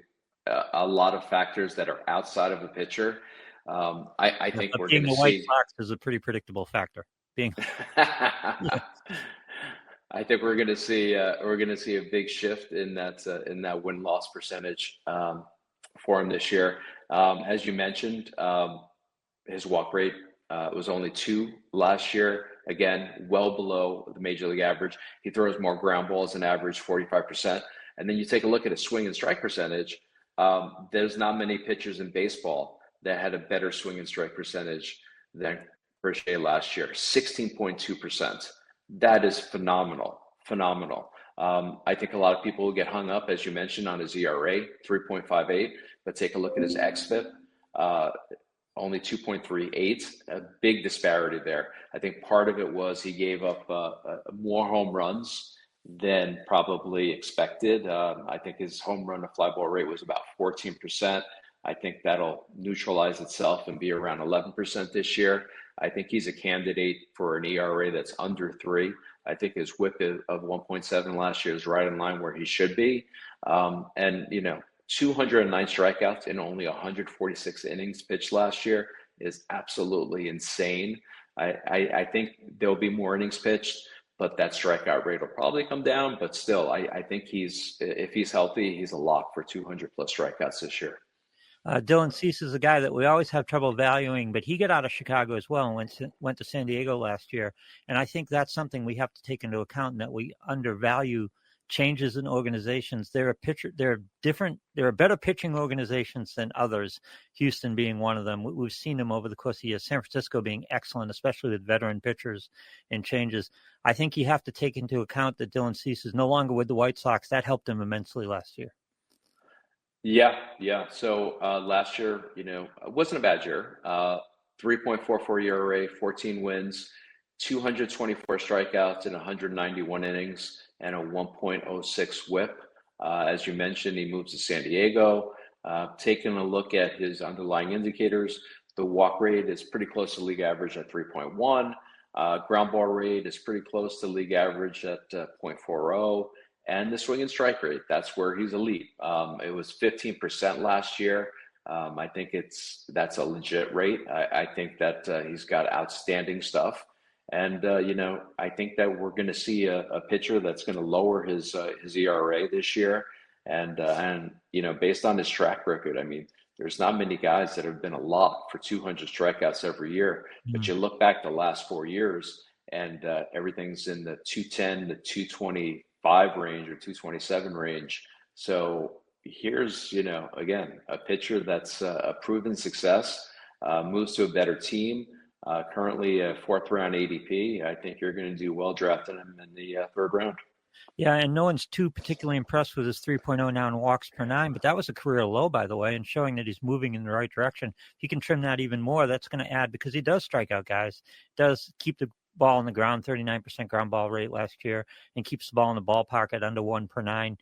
a lot of factors that are outside of a pitcher. I think we're going to see. Being the White Sox is a pretty predictable factor. I think we're going to see a big shift in that win-loss percentage for him this year. As you mentioned, his walk rate was only 2 last year. Again, well below the major league average. He throws more ground balls than average, 45%. And then you take a look at his swing and strike percentage. There's not many pitchers in baseball that had a better swing and strike percentage than Crochet last year, 16.2%. That is phenomenal. I think a lot of people will get hung up, as you mentioned, on his ERA, 3.58, but take a look at his xFIP, only 2.38, a big disparity there. I think part of it was he gave up more home runs than probably expected. I think his home run to fly ball rate was about 14%. I think that'll neutralize itself and be around 11% this year. I think he's a candidate for an ERA that's under 3. I think his WHIP of 1.7 last year is right in line where he should be. And 209 strikeouts in only 146 innings pitched last year is absolutely insane. I think there'll be more innings pitched, but that strikeout rate will probably come down. But still, I think if he's healthy, he's a lock for 200 plus strikeouts this year. Dylan Cease is a guy that we always have trouble valuing, but he got out of Chicago as well and went to San Diego last year. And I think that's something we have to take into account, that we undervalue changes in organizations. There are better pitching organizations than others, Houston being one of them. We've seen them over the course of the year, San Francisco being excellent, especially with veteran pitchers and changes. I think you have to take into account that Dylan Cease is no longer with the White Sox. That helped him immensely last year. Yeah. So last year, it wasn't a bad year. 3.44 ERA, 14 wins, 224 strikeouts in 191 innings, and a 1.06 WHIP. As you mentioned, he moves to San Diego. Taking a look at his underlying indicators, The walk rate is pretty close to league average at 3.1. Ground ball rate is pretty close to league average at 0.40. And the swing and strike rate, that's where he's elite. It was 15% last year. I think that's a legit rate. I think that he's got outstanding stuff. And, I think that we're going to see a pitcher that's going to lower his ERA this year. And based on his track record, I mean, there's not many guys that have been a lock for 200 strikeouts every year. But you look back the last 4 years, and everything's in the 210 to 225 range or 227 range. So here's, again, a pitcher that's a proven success, moves to a better team. Currently a 4th round ADP. I think you're going to do well drafting him in the 3rd round. Yeah, and no one's too particularly impressed with his 3.0 now in walks per 9, but that was a career low, by the way, and showing that he's moving in the right direction. If he can trim that even more, that's going to add, because he does strike out guys, does keep the ball on the ground, 39% ground ball rate last year, and keeps the ball in the ballpark at under 1 per 9.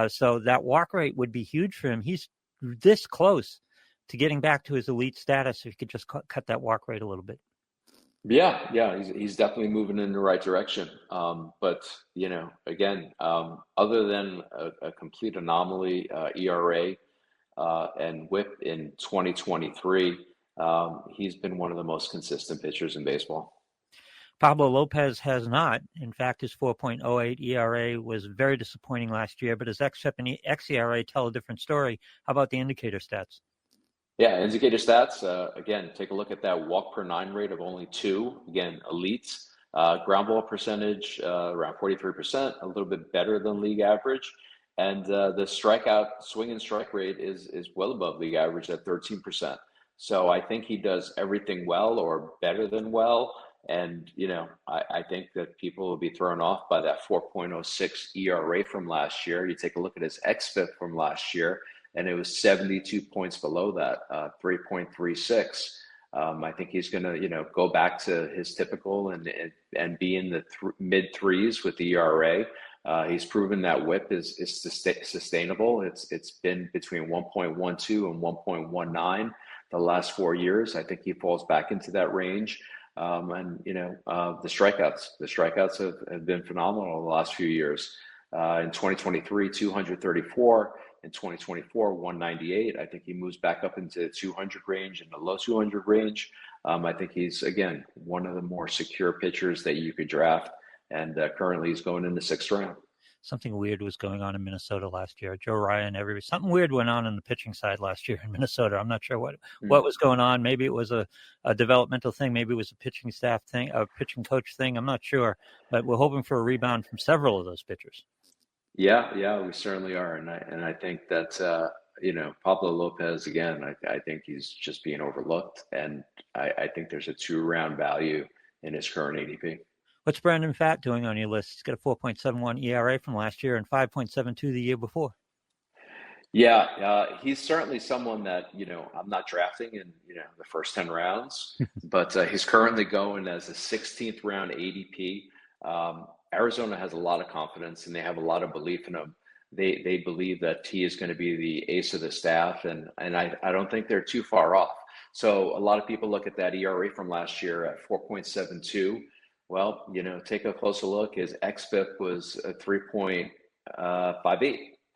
So that walk rate would be huge for him. He's this close to getting back to his elite status if he could just cut that walk rate a little bit. Yeah, he's definitely moving in the right direction. But again, other than a complete anomaly, ERA and WHIP in 2023, he's been one of the most consistent pitchers in baseball. Pablo Lopez has not. In fact, his 4.08 ERA was very disappointing last year, but his xFIP and xERA tell a different story. How about the indicator stats? Yeah, indicator stats, again, take a look at that walk per 9 rate of only 2. Again, elites. Ground ball percentage, around 43%, a little bit better than league average. And the strikeout swing and strike rate is well above league average at 13%. So I think he does everything well or better than well. And, I think that people will be thrown off by that 4.06 ERA from last year. You take a look at his xFIP from last year, and it was 72 points below that, 3.36. I think he's going to, go back to his typical and be in the mid 3s with the ERA. He's proven that WHIP is sustainable. It's been between 1.12 and 1.19 the last 4 years. I think he falls back into that range. The strikeouts have been phenomenal the last few years. In 2023, 234. In 2024, 198. I think he moves back up into the 200 range and the low 200 range. I think he's, again, one of the more secure pitchers that you could draft. And currently he's going in the 6th round. Something weird was going on in Minnesota last year. Joe Ryan, something weird went on the pitching side last year in Minnesota. I'm not sure what was going on. Maybe it was a developmental thing. Maybe it was a pitching staff thing, a pitching coach thing. I'm not sure. But we're hoping for a rebound from several of those pitchers. Yeah, we certainly are, and I think that Pablo Lopez again. I think he's just being overlooked, and I think there's a 2-round value in his current ADP. What's Brandon Pfaadt doing on your list? He's got a 4.71 ERA from last year and 5.72 the year before. Yeah, he's certainly someone that I'm not drafting in the first 10 rounds, but he's currently going as a 16th round ADP. Arizona has a lot of confidence and they have a lot of belief in him. They believe that he is going to be the ace of the staff, and I don't think they're too far off. So a lot of people look at that ERA from last year at 4.72. Well, take a closer look. His xFIP was 3.58.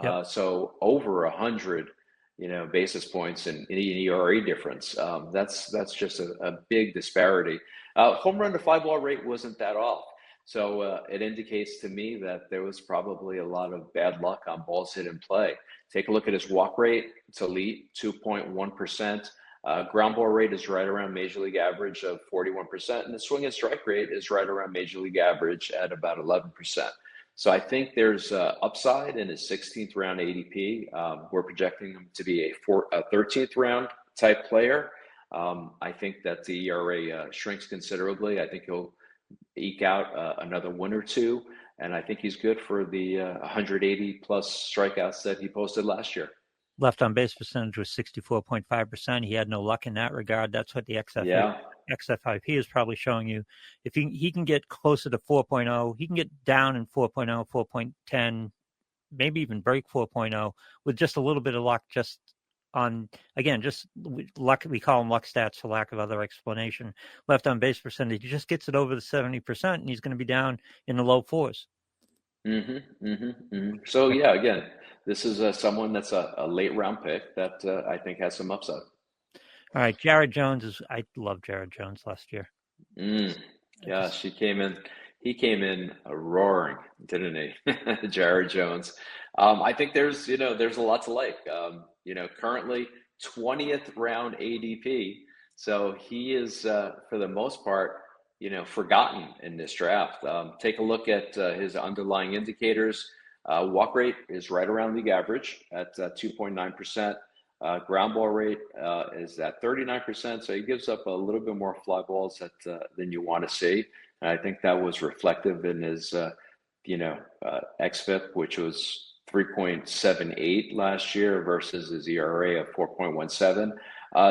Yep. So over 100, basis points in ERA difference. That's just a big disparity. Home run to fly ball rate wasn't that off. So it indicates to me that there was probably a lot of bad luck on balls hit in play. Take a look at his walk rate. It's elite, 2.1%. Ground ball rate is right around major league average of 41%. And the swing and strike rate is right around major league average at about 11%. So I think there's upside in his 16th round ADP. We're projecting him to be a 13th round type player. I think that the ERA shrinks considerably. I think he'll eke out another 1 or 2, and I think he's good for the 180 plus strikeouts that he posted last year. Left on base percentage was 64.5%. He had no luck in that regard. That's what the XFIP is probably showing you. If he can get closer to 4.0, he can get down in 4.0, 4.10, maybe even break 4.0 with just a little bit of luck just on, again, just luck. We call them luck stats for lack of other explanation. Left on base percentage, he just gets it over the 70%, and he's going to be down in the low fours. So yeah, again, this is someone that's a late round pick that I think has some upside. All right, Jared Jones I love Jared Jones last year. Yeah, he came in roaring, didn't he? Jared Jones. I think there's a lot to like. Currently 20th round ADP. So he is, for the most part, forgotten in this draft. Take a look at his underlying indicators. Walk rate is right around league average at 2.9%. Ground ball rate is at 39%. So he gives up a little bit more fly balls than you want to see. And I think that was reflective in his, xFIP, which was 3.78 last year versus his ERA of 4.17.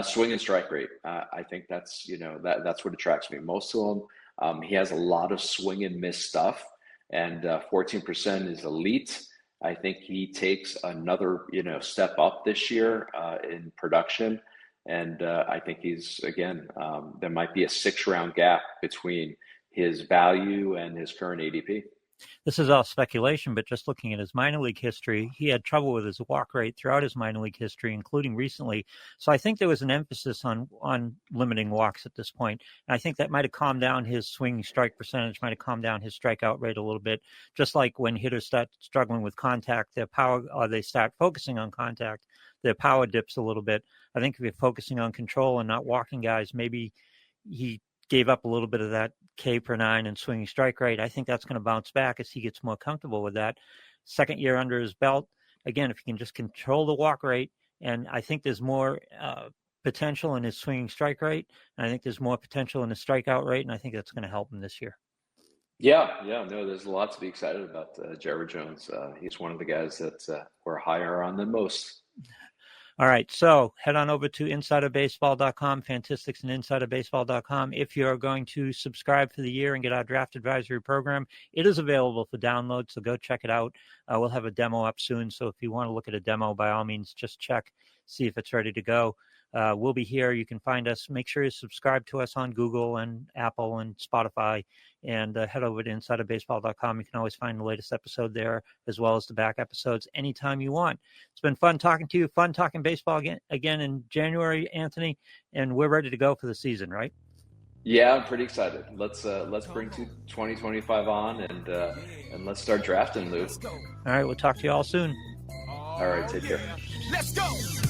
Swing and strike rate. I think that's that's what attracts me. Most of them, he has a lot of swing and miss stuff, and 14% is elite. I think he takes another step up this year in production, and I think he's again there might be a 6-round gap between his value and his current ADP. This is all speculation, but just looking at his minor league history, he had trouble with his walk rate throughout his minor league history, including recently. So I think there was an emphasis on limiting walks at this point. And I think that might have calmed down his swinging strike percentage, might have calmed down his strikeout rate a little bit. Just like when hitters start struggling with contact, their power, or they start focusing on contact, their power dips a little bit. I think if you're focusing on control and not walking guys, maybe he gave up a little bit of that K per 9 and swinging strike rate. I think that's going to bounce back as he gets more comfortable with that. Second year under his belt. Again, if he can just control the walk rate, and I think there's more potential in his swinging strike rate, and I think there's more potential in his strikeout rate, and I think that's going to help him this year. Yeah, no, there's a lot to be excited about Jared Jones. He's one of the guys that we're higher on than most. All right, so head on over to insiderbaseball.com, Fantistics and insiderbaseball.com. If you're going to subscribe for the year and get our draft advisory program, it is available for download, so go check it out. We'll have a demo up soon, so if you want to look at a demo, by all means, just check, see if it's ready to go. We'll be here. You can find us. Make sure you subscribe to us on Google and Apple and Spotify, and head over to insiderbaseball.com. You can always find the latest episode there, as well as the back episodes anytime you want. It's been fun talking to you, fun talking baseball again in January, Anthony, and we're ready to go for the season, right? Yeah, I'm pretty excited. Let's bring 2025 on and let's start drafting, Lou. All right, we'll talk to you all soon. All right, take care. Let's go.